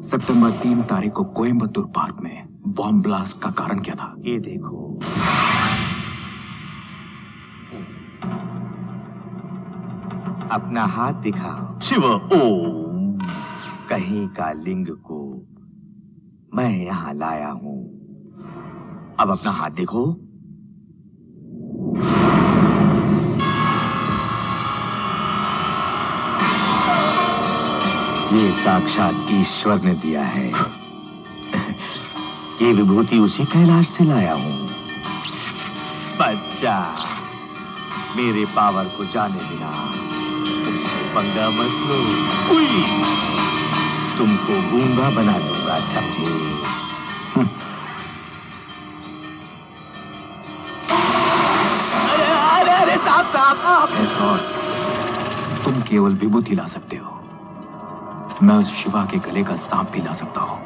सितंबर 3 तारीख को कोयम्बतूर पार्क में बॉम्ब ब्लास्ट का कारण क्या था? ये देखो। अपना हाथ दिखाओ। शिव ओम। कहीं का लिंग को मैं यहाँ लाया हूँ। अब अपना हाथ देखो। ये साक्षात ईश्वर ने दिया है। ये विभूति उसी कैलाश से लाया हूँ। बच्चा, मेरे पावर को जाने बिना पंगा मत लो। तुमको गूंगा बना दूंगा, समझे? अरे अरे साहब साहब, तुम केवल विभूति ला सकते हो, मैं उस शिवा के गले का सांप भी ला सकता हूँ।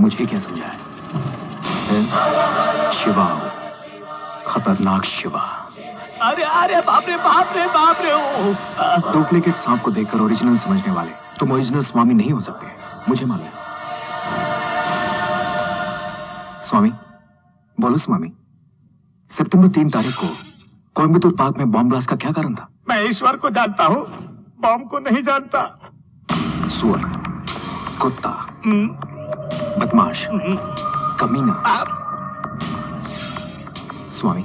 मुझे क्या समझा है? शिवा, खतरनाक शिवा। अरे अरे बाप रे बाप रे बाप रे। डुप्लीकेट सांप को देखकर ओरिजिनल समझने वाले तुम ओरिजिनल स्वामी नहीं हो सकते, मुझे मालूम है। स्वामी, बोलो स्वामी, सितंबर 3 तारीख को कोयम्बतूर पार्क में बॉम्ब ब्लास्ट का क्या कारण था? मैं ईश्वर को जानता हूँ, बॉम्ब को नहीं जानता। सुअर, कुत्ता, बदमाश, कमीना। स्वामी,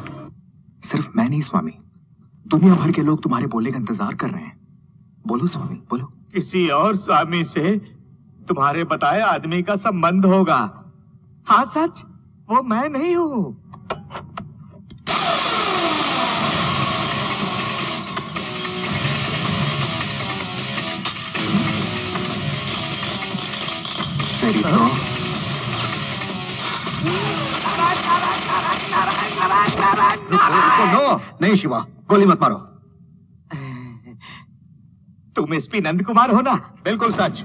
सिर्फ मैं नहीं स्वामी, दुनिया भर के लोग तुम्हारे बोलने का इंतजार कर रहे हैं। बोलो स्वामी, बोलो। किसी और स्वामी से तुम्हारे बताए आदमी का संबंध होगा। हाँ सच, वो मैं नहीं हूँ। तेरी तो नो, नहीं शिवा, गोली मत मारो। तुम एसपी नंद कुमार हो ना? बिल्कुल सच।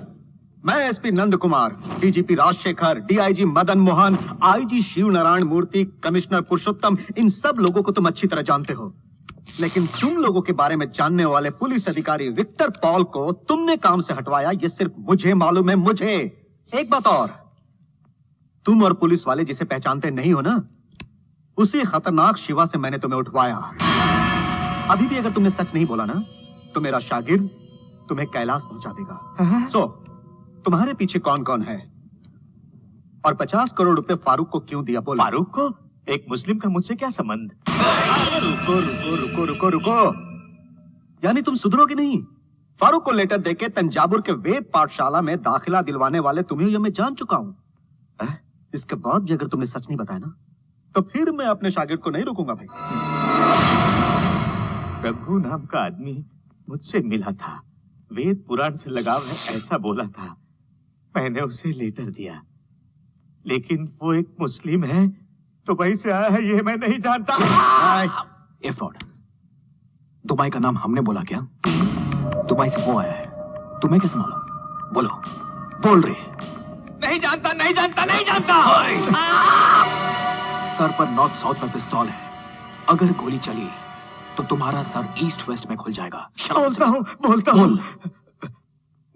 मैं SP Nand Kumar, DGP Rajshekhar, DIG Madan Mohan, IG Shiv Narayan Murthy, commissioner Purushottam, इन सब लोगों को तुम अच्छी तरह जानते हो। लेकिन तुम लोगों के बारे में जानने वाले पुलिस अधिकारी विक्टर पॉल को तुमने काम से हटवाया, ये सिर्फ मुझे मालूम है, मुझे। एक बात और, तुम और पुलिस वाले जिसे पहचानते नहीं हो ना, उसी खतरनाक शिवा से मैंने तुम्हें उठवाया। अभी भी अगर तुमने सच नहीं बोला ना, तो मेरा शागिर्द तुम्हें कैलाश पहुंचा देगा। सो तुम्हारे पीछे कौन कौन है और 50 करोड़ रुपए फारूक को क्यों दिया? बोलो। फारूक को? एक मुस्लिम का मुझसे क्या संबंध? रुको रुको रुको रुको रुको, यानी तुम सुधरोगे नहीं? फारूक को लेटर देके तंजावुर के वेद पाठशाला में दाखिला दिलवाने वाले तुम्हें ये मैं जान चुका हूं। इसके बाद भी अगर तुमने सच नहीं बताया ना, तो फिर मैं अपने शागिर्द को नहीं रोकूंगा भाई। रघु नाम का आदमी मुझसे मिला था, वेद पुराण से लगाव है ऐसा बोला था। मैंने उसे लेटर दिया, लेकिन वो एक मुस्लिम है, दुबई से आया है ये मैं नहीं जानता। एफर्ड, दुबई का नाम हमने बोला क्या? दुबई से वो आया है, तुम्हें कैसे मालूम? बोलो, बोल रहे। नहीं जानता, नहीं जानता, नहीं जानता। सर पर नॉर्थ साउथ में पिस्तौल है, अगर गोली चली तो तुम्हारा सर ईस्ट वेस्ट में खुल जाएगा। बोलता हूँ।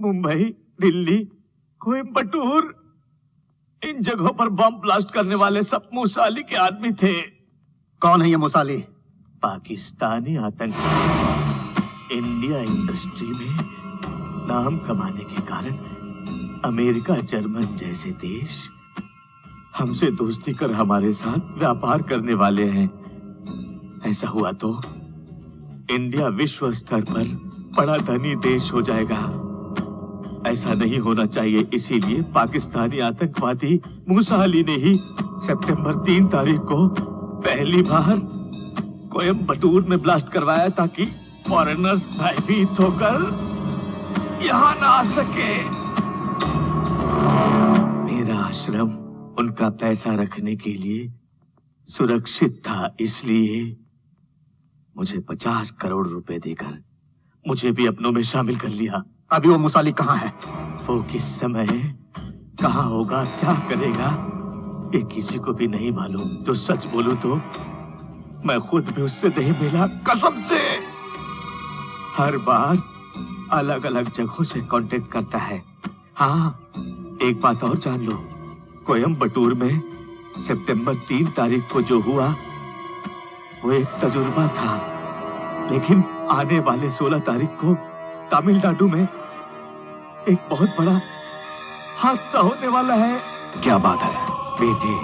मुंबई, दिल्ली, कोयम्बटूर, इन जगहों पर बम ब्लास्ट करने वाले सब मूसा अली के आदमी थे। कौन है ये मूसा अली? पाकिस्तानी आतंकी। इंडिया इंडस्ट्री में नाम कमाने के कारण अमेरिका, जर्मन जैसे देश हमसे दोस्ती कर हमारे साथ व्यापार करने वाले हैं। ऐसा हुआ तो इंडिया विश्व स्तर पर बड़ा धनी देश हो जाएगा। ऐसा नहीं होना चाहिए, इसीलिए पाकिस्तानी आतंकवादी मूसा अली ने ही सितंबर 3 तारीख को पहली बार कोयम्बटूर में ब्लास्ट करवाया ताकि फॉरेनर्स भयभीत होकर यहाँ ना आ सके। मेरा आश्रम उनका पैसा रखने के लिए सुरक्षित था, इसलिए मुझे 50 करोड़ रुपए देकर मुझे भी अपनों में शामिल कर लिया। अभी वो मूसा अली कहाँ है? वो किस समय कहाँ होगा, क्या करेगा, ये किसी को भी नहीं मालूम। तो सच बोलूं तो मैं खुद भी उससे नहीं मिला, कसम से। हर बार अलग अलग जगहों से कांटेक्ट करता है। हाँ, एक बात और जान लो, कोयम्बटूर में सितंबर 3 तारीख को जो हुआ वो एक तजुर्बा था, लेकिन आने वाले 16 तारीख को तमिलनाडु में एक बहुत बड़ा हादसा होने वाला है। क्या बात है? बेटे,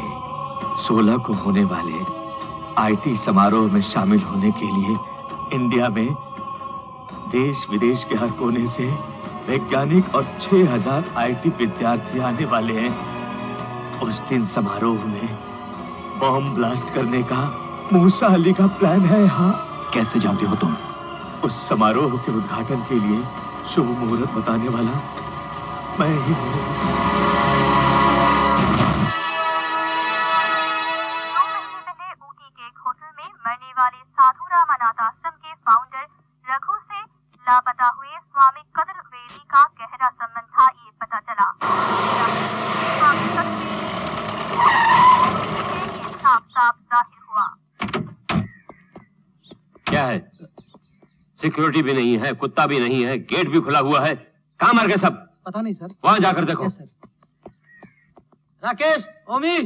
16 को होने वाले आईटी समारोह में शामिल होने के लिए इंडिया में देश विदेश के हर कोने से वैज्ञानिक और 6000 आईटी विद्यार्थी आने वाले हैं। उस दिन समारोह में बम ब्लास्ट करने का मूसा अली का प्लान है। हाँ। कैसे जानते हो तुम? उस समारोह के उद्घाटन के लिए शुभ मुहूर्त बताने वाला मैं ही हूँ। 2 महीने पहले ऊटी के एक होटल में मरने वाले साधु राम अनाथ आश्रम के फाउंडर रघु से लापता हुए स्वामी कद्र बेदी का गहरा संबंध था, ये पता चला। स्वामी कद्र बेदी साफ साफ जाहिर हुआ। क्या है? सिक्योरिटी भी नहीं है, कुत्ता भी नहीं है, गेट भी खुला हुआ है, कहाँ मर गए सब? पता नहीं सर। वहां जाकर देखो। राकेश, ओमी,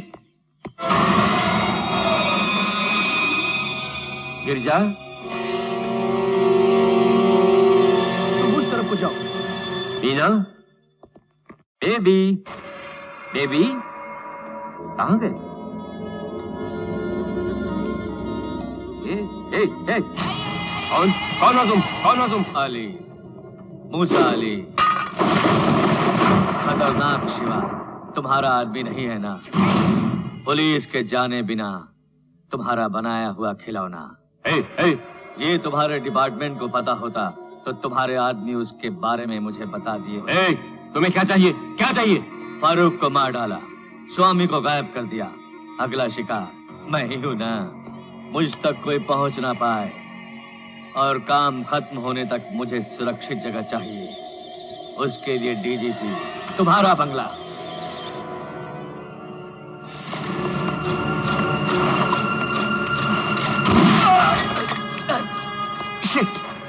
गिरजा, तुम उस तरफ को जाओ। मीना, बेबी, बेबी, कहाँ गए? कौन हो तुम? कौन हो तुम? अली, मूसा अली, खतरनाक शिवा, तुम्हारा आदमी नहीं है ना? पुलिस के जाने बिना तुम्हारा बनाया हुआ खिलौना। ये तुम्हारे डिपार्टमेंट को पता होता तो तुम्हारे आदमी उसके बारे में मुझे बता दिए। तुम्हें क्या चाहिए? क्या चाहिए? फारूक को मार डाला, स्वामी को गायब कर दिया, अगला शिकार मैं ही हूं ना। मुझ तक कोई पहुंच ना पाए और काम खत्म होने तक मुझे सुरक्षित जगह चाहिए। उसके लिए डीजीपी, तुम्हारा बंगला।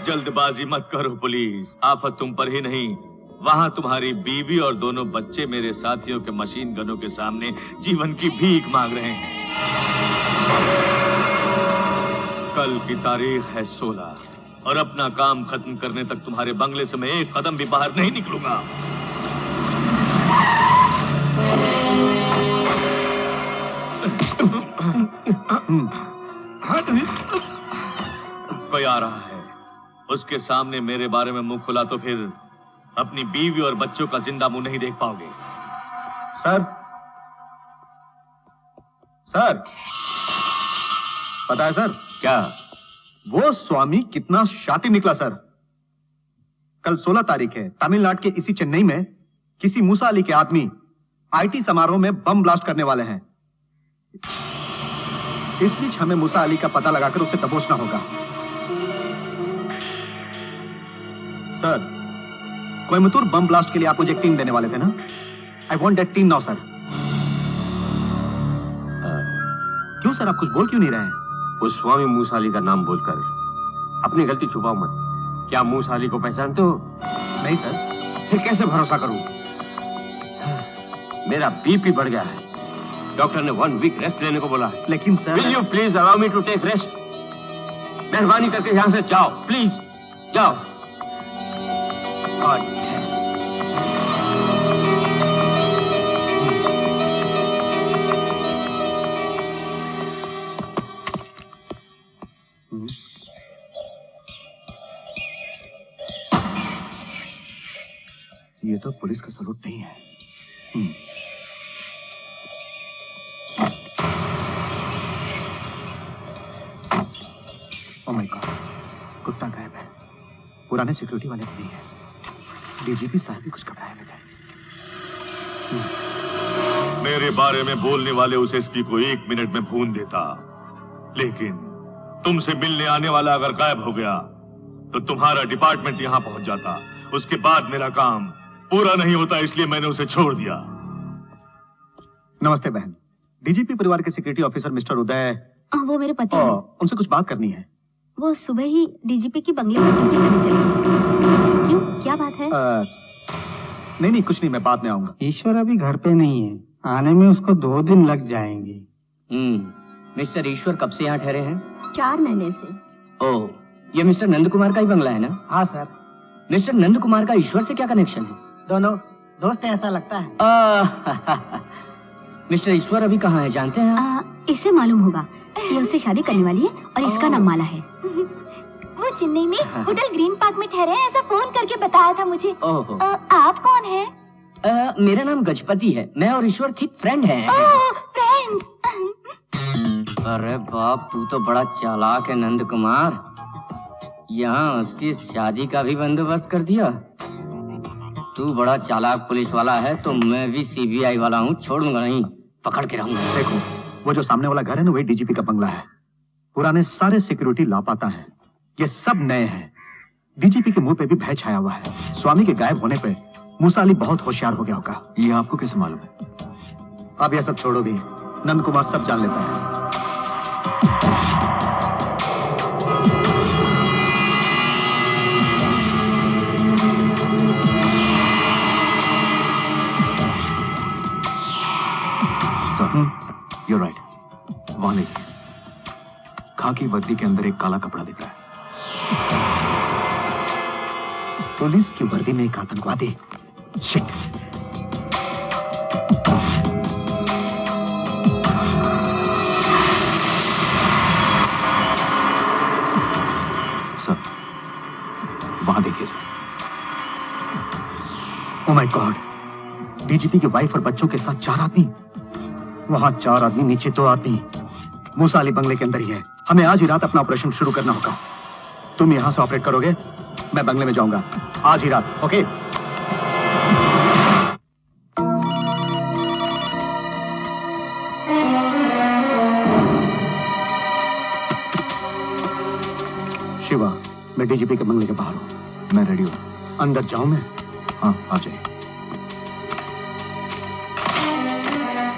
जल्दबाजी मत करो पुलिस, आफत तुम पर ही नहीं, वहां तुम्हारी बीवी और दोनों बच्चे मेरे साथियों के मशीन गनों के सामने जीवन की भीख मांग रहे हैं। कल की तारीख है 16 और अपना काम खत्म करने तक तुम्हारे बंगले से मैं एक कदम भी बाहर नहीं निकलूंगा। कोई आ रहा है, उसके सामने मेरे बारे में मुंह खुला तो फिर अपनी बीवी और बच्चों का जिंदा मुंह नहीं देख पाओगे। सर, सर, पता है सर? क्या? वो स्वामी कितना शातिर निकला सर। कल 16 तारीख है, तमिलनाडु के इसी चेन्नई में किसी मूसा अली के आदमी आईटी समारोह में बम ब्लास्ट करने वाले हैं। इस बीच हमें मूसा अली का पता लगाकर उसे दबोचना होगा। सर, कोयम्बटूर बम ब्लास्ट के लिए आप मुझे एक टीम देने वाले थे ना? I want that team now sir. क्यों सर, आप कुछ बोल क्यों नहीं रहे हैं? उस स्वामी मूसाली का नाम बोलकर अपनी गलती छुपाओ मत। क्या मूसाली को पहचानते हो? नहीं सर। फिर कैसे भरोसा करूं? मेरा बीपी बढ़ गया है। डॉक्टर ने 1 वीक रेस्ट लेने को बोला है। लेकिन sir, will you please allow me to take rest? मेहरबानी करके यहां से जाओ, प्लीज जाओ। गॉड ये तो पुलिस का सलूट नहीं है। ओह माय गॉड, कुत्ता गायब है। पुराने सिक्योरिटी वाले भी नहीं है। डीजीपी साहब भी कुछ घबराए हुए थे। मेरे बारे में बोलने वाले उस एसपी को 1 मिनट में भून देता, लेकिन तुमसे मिलने आने वाला अगर गायब हो गया तो तुम्हारा डिपार्टमेंट यहां पहुंच जाता। उसके बाद मेरा काम पूरा नहीं होता, इसलिए मैंने उसे छोड़ दिया। नमस्ते बहन। डीजीपी परिवार के सिक्योरिटी ऑफिसर मिस्टर उदय। वो मेरे पति हैं। उनसे कुछ बात करनी है। वो सुबह ही डीजीपी की बंगले पर ड्यूटी करने चले गए। क्यों, क्या बात है? नहीं, कुछ नहीं, मैं बाद में आऊंगा। ईश्वर अभी घर पे नहीं है, आने में उसको 2 दिन लग जाएंगे। मिस्टर ईश्वर कब से यहाँ ठहरे हैं? 4 महीने से। ओह, ये मिस्टर नंद कुमार का ही बंगला है ना? हाँ सर। मिस्टर नंद कुमार का ईश्वर से क्या कनेक्शन है? दोनों दोस्त हैं, ऐसा लगता है। मिस्टर ईश्वर अभी कहाँ है जानते हैं? इसे मालूम होगा, ये उससे शादी करने वाली है और इसका नाम माला है। वो चेन्नई में होटल ग्रीन पार्क में ठहरे हैं, ऐसा फोन करके बताया था मुझे। ओहो। आप कौन हैं? मेरा नाम गजपति है। मैं और ईश्वर थिक फ्रेंड हैं। फ्रेंड्स। अरे बाप, तू तो बड़ा चालाक है नंद कुमार। यहाँ उसकी शादी का भी बंदोबस्त कर दिया। तू बड़ा चालाक पुलिस वाला है तो मैं भी सीबीआई वाला हूँ, छोड़ूंगा नहीं, पकड़ के रहूंगा। देखो, वो जो सामने वाला घर है ना, वही डीजीपी का बंगला है। पुराने सारे सिक्योरिटी लापता हैं, ये सब नए हैं। डीजीपी के मुंह पे भी भय छाया हुआ है। स्वामी के गायब होने पे मूसाली बहुत होशियार हो गया होगा। ये आपको कैसे मालूम है? अब ये सब छोड़ो भी, नंद कुमार सब जान लेता है। You're right. वहां देखिए, खाकी वर्दी के अंदर एक काला कपड़ा दिख रहा है। पुलिस की वर्दी में एक आतंकवादी। शिट। सर, वहां देखिए sir. Oh my God, DGP की वाइफ और बच्चों के साथ 4 आदमी। वहां 4 आदमी, नीचे 2 आदमी। मूसाली बंगले के अंदर ही है। हमें आज ही रात अपना ऑपरेशन शुरू करना होगा। तुम यहां से ऑपरेट करोगे, मैं बंगले में जाऊंगा आज ही रात। ओके? शिवा, मैं डीजीपी के बंगले के बाहर हूं। मैं रेडी हूं। अंदर जाऊं मैं? हाँ, आ जाइए।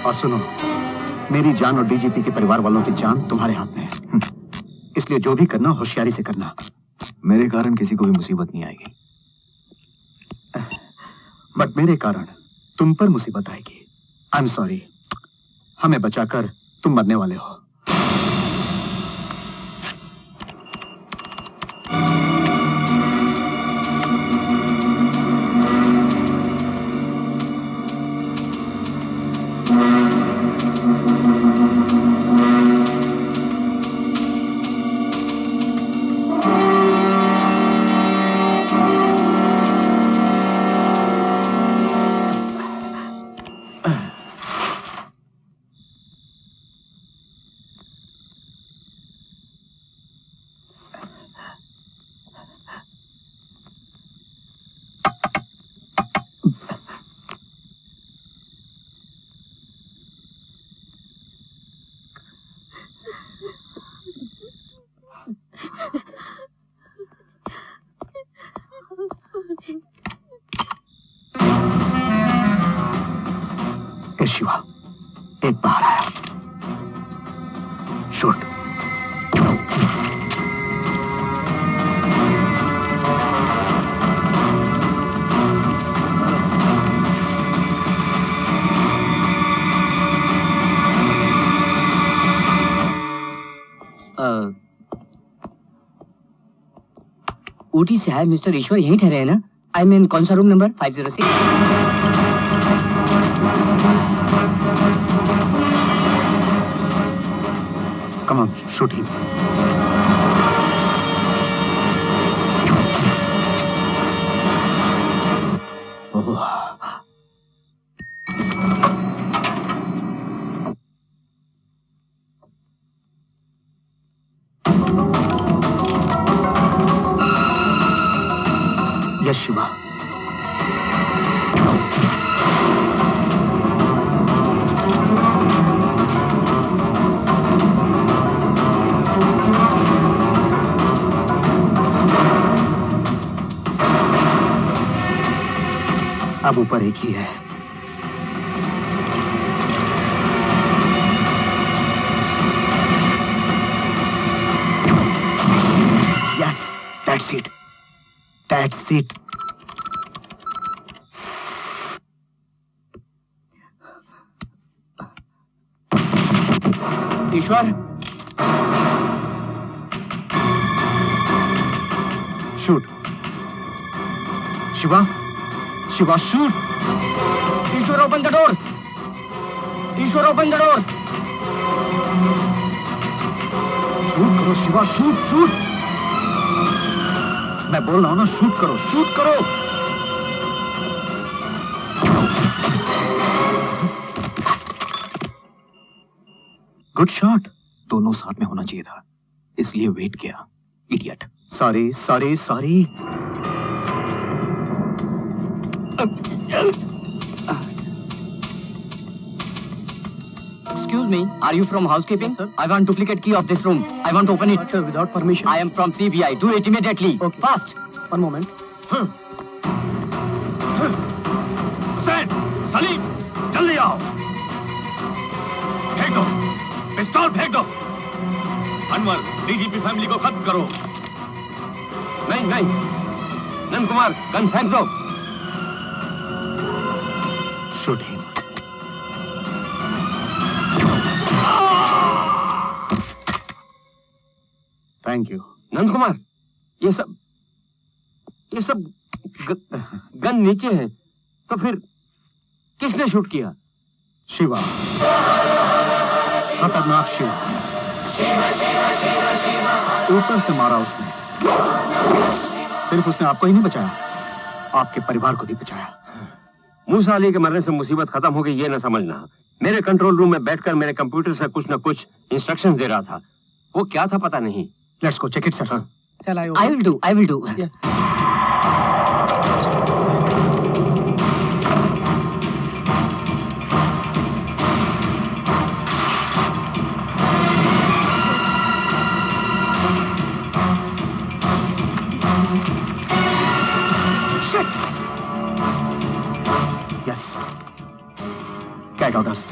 और सुनो, मेरी जान और डीजीपी के परिवार वालों की जान तुम्हारे हाथ में है, इसलिए जो भी करना होशियारी से करना। मेरे कारण किसी को भी मुसीबत नहीं आएगी। बट मेरे कारण तुम पर मुसीबत आएगी। I am sorry. हमें बचाकर तुम मरने वाले हो। शिवा, एक बाहर आया। शूट। ऊटी से आए मिस्टर ईश्वर यहीं ठहरे हैं ना? आई मीन कौन सा room number? 506। Come on, shoot him. Yes, Shiva. अब ऊपर एक ही है। Yes, that's it. That's it. Ishwar, shoot. Shiva, Shiva, shoot. Ishwar, open the door. Ishwar, open the door. Shoot करो शिवा, शूट शूट। मैं बोल रहा हूं ना, शूट करो, शूट करो। Good shot. दोनों साथ में होना चाहिए था, इसलिए वेट किया। Idiot. Sorry sorry sorry. Excuse me, are you from housekeeping? Sir. I want duplicate key of this room. I want to open it. Sir, without permission. I am from CBI. Do it immediately. Okay. Fast. One moment. Hussain, Salim, जल्दी आओ। फेंक दो, पिस्तौल फेंक दो। Anwar, DGP family को खत्म करो। नहीं नहीं, नंद कुमार, गन फेंक दो। Shoot him. Thank you. Nand Kumar, ये सब गन नीचे है, तो फिर किसने शूट किया? शिवा, खतरनाक शिवा। ऊपर से मारा उसने। सिर्फ उसने आपको ही नहीं बचाया, आपके परिवार को भी बचाया। मूसा अली के मरने से मुसीबत खत्म हो गई, ये ना समझना। मेरे कंट्रोल रूम में बैठकर मेरे कंप्यूटर से कुछ न कुछ इंस्ट्रक्शन दे रहा था। वो क्या था पता नहीं। Let's go check it sir. Shall I I will do. I will do. Yes. Shit. Yes. Cat orders.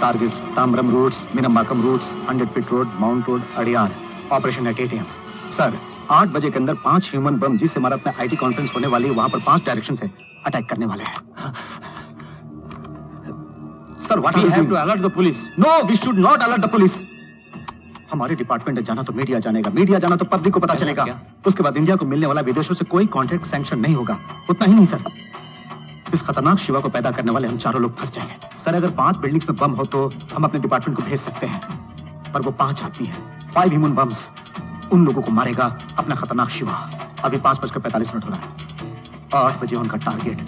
Targets: Tamram Roads, Minambakam Roads, 100 Feet Road, Mount Road, Adiyar. Operation at 8 AM। Sir, 8 बजे के अंदर 5 human बम जिससे हमारा अपना IT conference होने वाली है, वहां पर 5 डायरेक्शन से अटैक करने वाले हैं। Sir, what we have to alert the police. No, we should not alert the police. हमारे डिपार्टमेंट में जाना तो मीडिया जानेगा, मीडिया जाना तो पब्लिक को पता चलेगा। उसके बाद इंडिया को मिलने वाला विदेशों से कोई कॉन्ट्रैक्ट सैंक्शन नहीं होगा। उतना ही नहीं सर, इस खतरनाक शिवा को पैदा करने वाले हम चारों लोग फंस जाएंगे। सर, अगर 5 बिल्डिंग्स में बम हो तो हम अपने डिपार्टमेंट को भेज सकते हैं, पर वो 5 आदमी है, 5 ह्यूमन बम्स। उन लोगों को मारेगा अपना खतरनाक शिवा। अभी 5:45 हो रहा है। 8 बजे उनका टारगेट,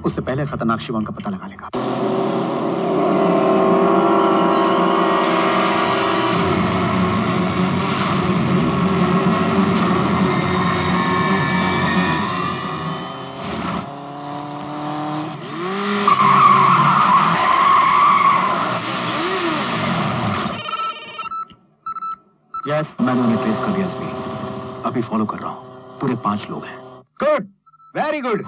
उससे पहले खतरनाक शिवा उनका पता लगा लेगा। यस, मैंने उन्हें ट्रेस कर दिया एसपी। अभी फॉलो कर रहा हूँ। पूरे 5 लोग हैं। Good, very good.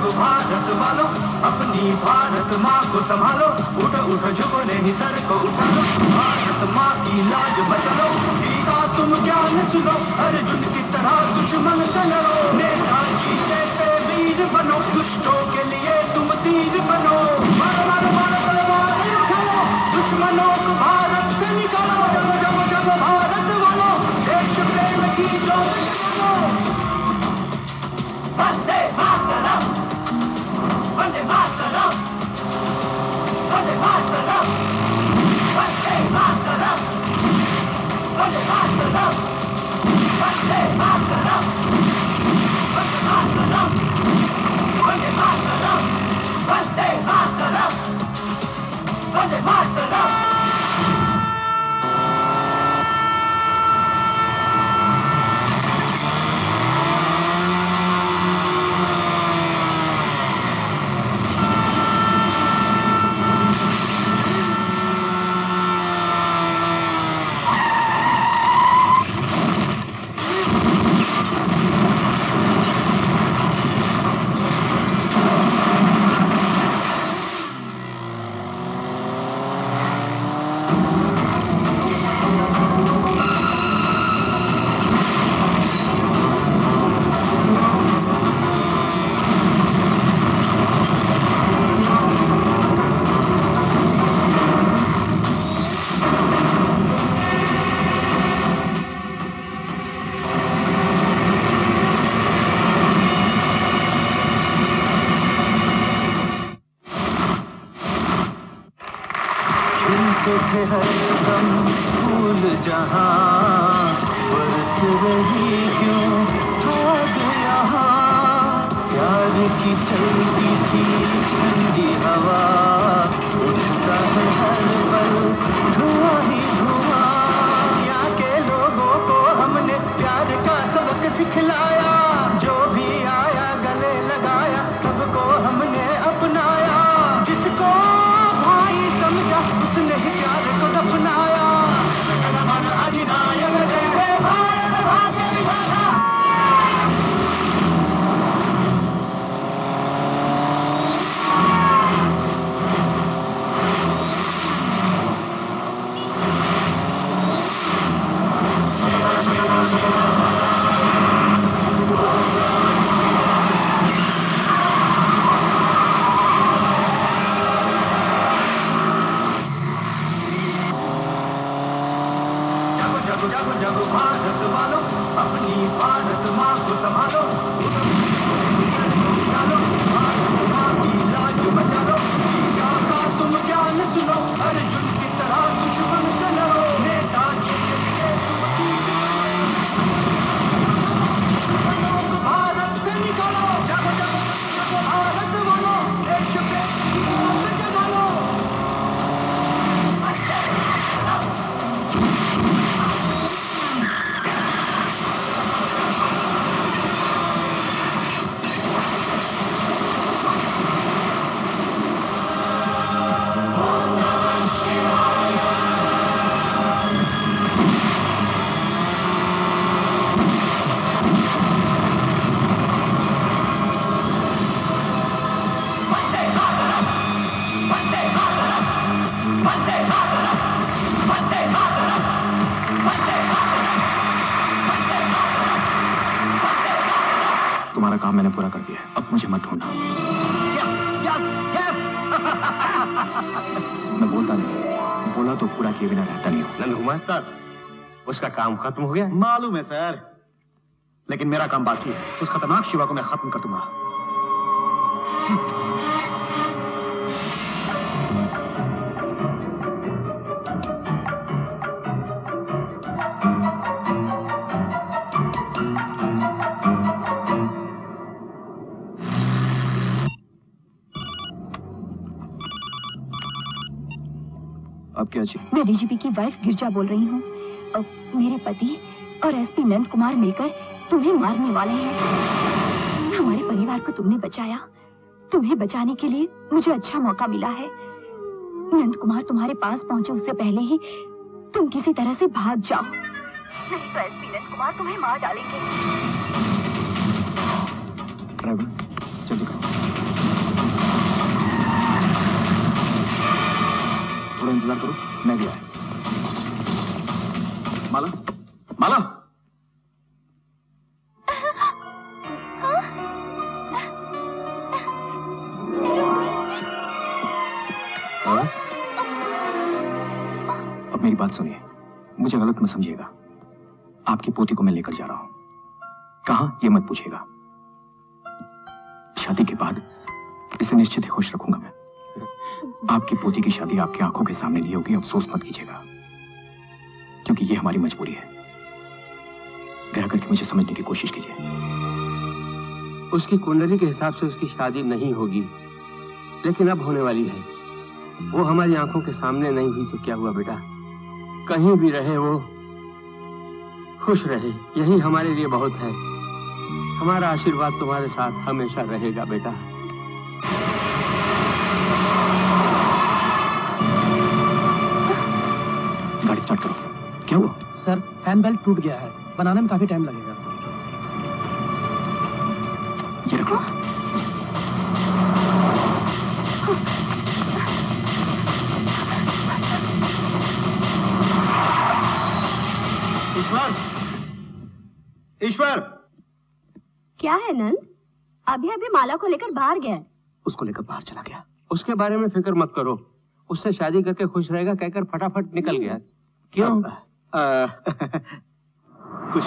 जग भारत वालों, अपनी भारत माँ को संभालो, उठो उठो झुको नहीं सर को उठा लो, भारत माँ की लाज बचा लो, गीता तुम ज्ञान सुनो, अर्जुन की तरह दुश्मन से लड़ो, नेताजी जैसे वीर बनो, दुष्टों के लिए तुम तीर बनो, मारो मारो मारो तलवार उठाओ, दुश्मनों को भारत से निकालो, जब जब जब भारत वालों, देश प्रेम की ज्योत जगाओ। वंदे मातरम, वंदे मातरम, वंदे मातरम, वंदे मातरम, वंदे मातरम, वंदे मातरम, वंदे मातरम, वंदे मातरम, वंदे मातरम, वंदे मातरम। तुम्हारा काम मैंने पूरा कर दिया है, अब मुझे मत ढूंढना। मैं बोलता नहीं, बोला तो पूरा किए बिना रहता नहीं हूँ। नंद कुमार सर, उसका काम खत्म हो गया? मालूम है सर, लेकिन मेरा काम बाकी है। उस खतरनाक शिवा को मैं खत्म कर दूंगा। अब क्या चाहिए? मैं डीजीपी की वाइफ गिरजा बोल रही हूँ। मेरे पति और एसपी नंद कुमार मिलकर तुम्हें मारने वाले हैं। हमारे परिवार को तुमने बचाया, तुम्हें बचाने के लिए मुझे अच्छा मौका मिला है। नंद कुमार तुम्हारे पास पहुंचे उससे पहले ही तुम किसी तरह से भाग जाओ, नहीं तो एसपी नंद कुमार तुम्हें मार डालेंगे। ड्राइवर, जल्दी करो। इंतजार करो, मैं भी आया। माला, माला। अब मेरी बात सुनिए, मुझे गलत मत समझिएगा। आपकी पोती को मैं लेकर जा रहा हूं। कहां ये मत पूछिएगा। शादी के बाद इसे निश्चित ही खुश रखूंगा मैं। आपकी पोती की शादी आपकी आंखों के सामने नहीं होगी, अफसोस मत कीजिएगा, क्योंकि ये हमारी मजबूरी है। दया करके मुझे समझने की कोशिश कीजिए। उसकी कुंडली के हिसाब से उसकी शादी नहीं होगी, लेकिन अब होने वाली है। वो हमारी आंखों के सामने नहीं हुई तो क्या हुआ बेटा, कहीं भी रहे वो खुश रहे, यही हमारे लिए बहुत है। हमारा आशीर्वाद तुम्हारे साथ हमेशा रहेगा बेटा। गाड़ी स्टार्ट करो। क्या हुआ? सर, हैंड बेल्ट टूट गया है, बनाने में काफी टाइम लगेगा। ये रखो। ईश्वर, ईश्वर। क्या है नंद? अभी अभी माला को लेकर बाहर गया है। उसको लेकर बाहर चला गया। उसके बारे में फिक्र मत करो, उससे शादी करके खुश रहेगा कहकर फटाफट निकल गया। क्यों? कुछ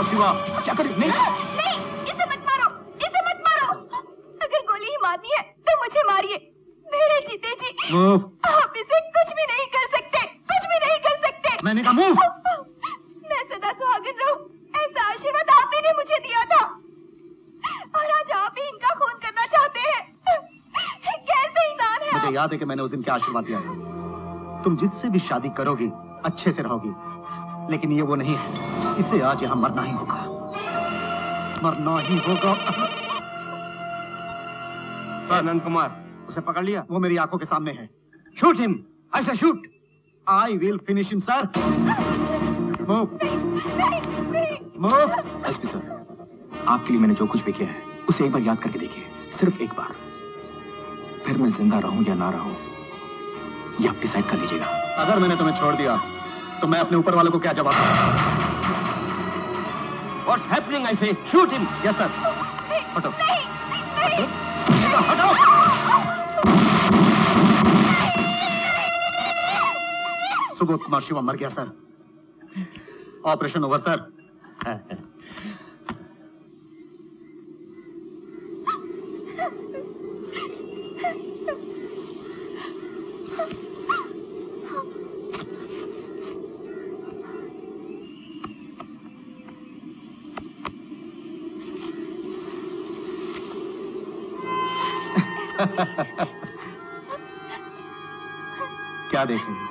शिवा, क्या करें? नहीं, इसे मत मारो, इसे मत मारो। अगर गोली ही मारनी है तो मुझे मारिए, मेरे जीते जी आप इसे कुछ भी नहीं कर सकते, कुछ भी नहीं कर सकते। मैंने कहा मूव। मैं सदा सुहागन रहूं, ऐसा आशीर्वाद आप ही ने मुझे दिया था, और आज आप ही इनका खून करना चाहते हैं। कैसे इंसान है? मुझे याद है कि मैंने उस दिन क्या आशीर्वाद दिया था। तुम जिससे भी शादी करोगी अच्छे से रहोगी, लेकिन ये वो नहीं है। इसे आज यहाँ मरना ही होगा, मरना ही होगा। सर नंद कुमार, उसे पकड़ लिया? वो मेरी आंखों के सामने है। शूट हिम, ऐसा shoot. I will finish him sir. Move, move. SP sir, आपके लिए मैंने जो कुछ भी किया है उसे एक बार याद करके देखिए, सिर्फ एक बार। फिर मैं जिंदा रहूं या ना रहूं ये आप डिसाइड कर लीजिएगा। अगर मैंने तुम्हें छोड़ दिया तो मैं अपने ऊपर वालों को क्या जवाब दूं? What's happening? I say, shoot him. Yes, sir. हटो। हटो। सुबोध कुमार शिवा मर गया सर। Operation over sir. क्या देख रही हो?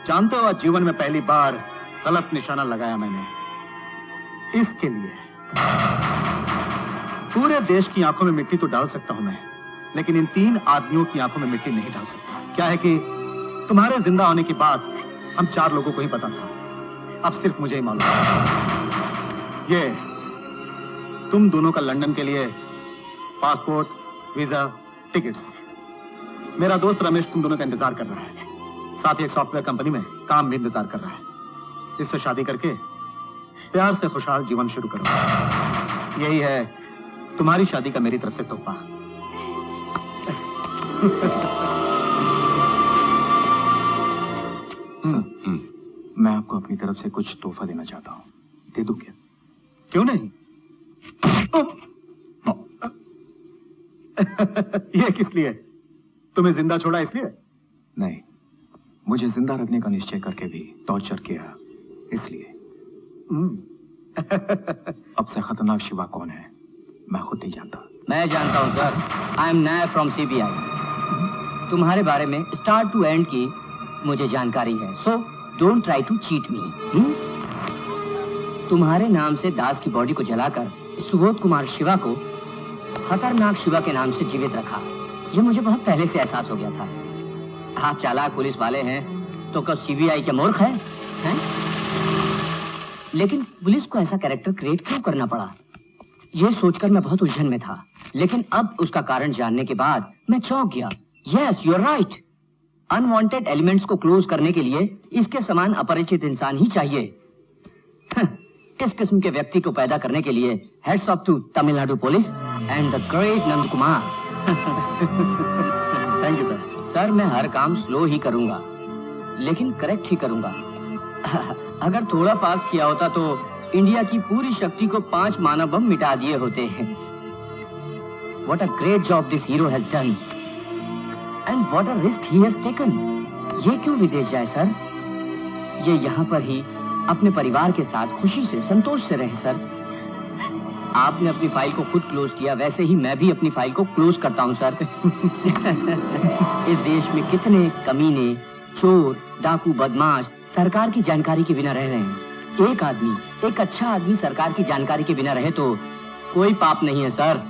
जानते हो आज जीवन में पहली बार गलत निशाना लगाया मैंने। इसके लिए पूरे देश की आंखों में मिट्टी तो डाल सकता हूं मैं, लेकिन इन 3 आदमियों की आंखों में मिट्टी नहीं डाल सकता। क्या है कि तुम्हारे जिंदा होने की बात हम 4 लोगों को ही पता था, अब सिर्फ मुझे ही मालूम है। तुम दोनों का लंदन के लिए पासपोर्ट, वीजा, टिकट्स। मेरा दोस्त रमेश तुम दोनों का इंतजार कर रहा है, साथ ही एक सॉफ्टवेयर कंपनी में काम भी इंतजार कर रहा है। इससे शादी करके प्यार से खुशहाल जीवन शुरू करो। यही है तुम्हारी शादी का मेरी तरफ से तोहफा। मैं आपको अपनी तरफ से कुछ तोहफा देना चाहता हूँ, दे दूं क्या? क्यों नहीं? ये किस लिए? तुम्हें जिंदा छोड़ा इसलिए? नहीं, मुझे जिंदा रखने का निश्चय करके भी टॉर्चर किया इसलिए। अब से खतरनाक शिवा कौन है मैं खुद नहीं जानता। मैं जानता हूँ sir. I am Nair from CBI। तुम्हारे बारे में स्टार्ट टू एंड की मुझे जानकारी है, so don't try to cheat me. तुम्हारे नाम से दास की बॉडी को जलाकर सुबोध कुमार शिवा को खतरनाक शिवा के नाम से जीवित रखा। ये मुझे बहुत पहले से एहसास हो गया था। आप चालाक पुलिस वाले हैं तो क्या CBI के मूर्ख हैं? लेकिन पुलिस को ऐसा कैरेक्टर क्रिएट क्यों करना पड़ा, ये सोचकर मैं बहुत उलझन में था। लेकिन अब उसका कारण जानने के बाद मैं चौंक गया। Yes, you are right. Unwanted elements को क्लोज करने के लिए इसके समान अपरिचित इंसान ही चाहिए। इस किस्म के व्यक्ति को पैदा करने के लिए hats off to Tamil Nadu police and the great Nand Kumar. Thank you sir. Sir मैं हर काम स्लो ही करूंगा, लेकिन करेक्ट ही करूंगा। अगर थोड़ा फास्ट किया होता तो इंडिया की पूरी शक्ति को 5 मानव बम मिटा दिए होते हैं। What a great job this hero has done, and what a risk he has taken. ये क्यों विदेश जाए सर? ये यहाँ पर ही अपने परिवार के साथ खुशी से, संतोष से रहे सर। आपने अपनी फाइल को खुद क्लोज किया, वैसे ही मैं भी अपनी फाइल को क्लोज करता हूँ सर। इस देश में कितने कमीने, चोर, डाकू, बदमाश सरकार की जानकारी के बिना रह रहे हैं। एक आदमी, एक अच्छा आदमी सरकार की जानकारी के बिना रहे तो कोई पाप नहीं है सर।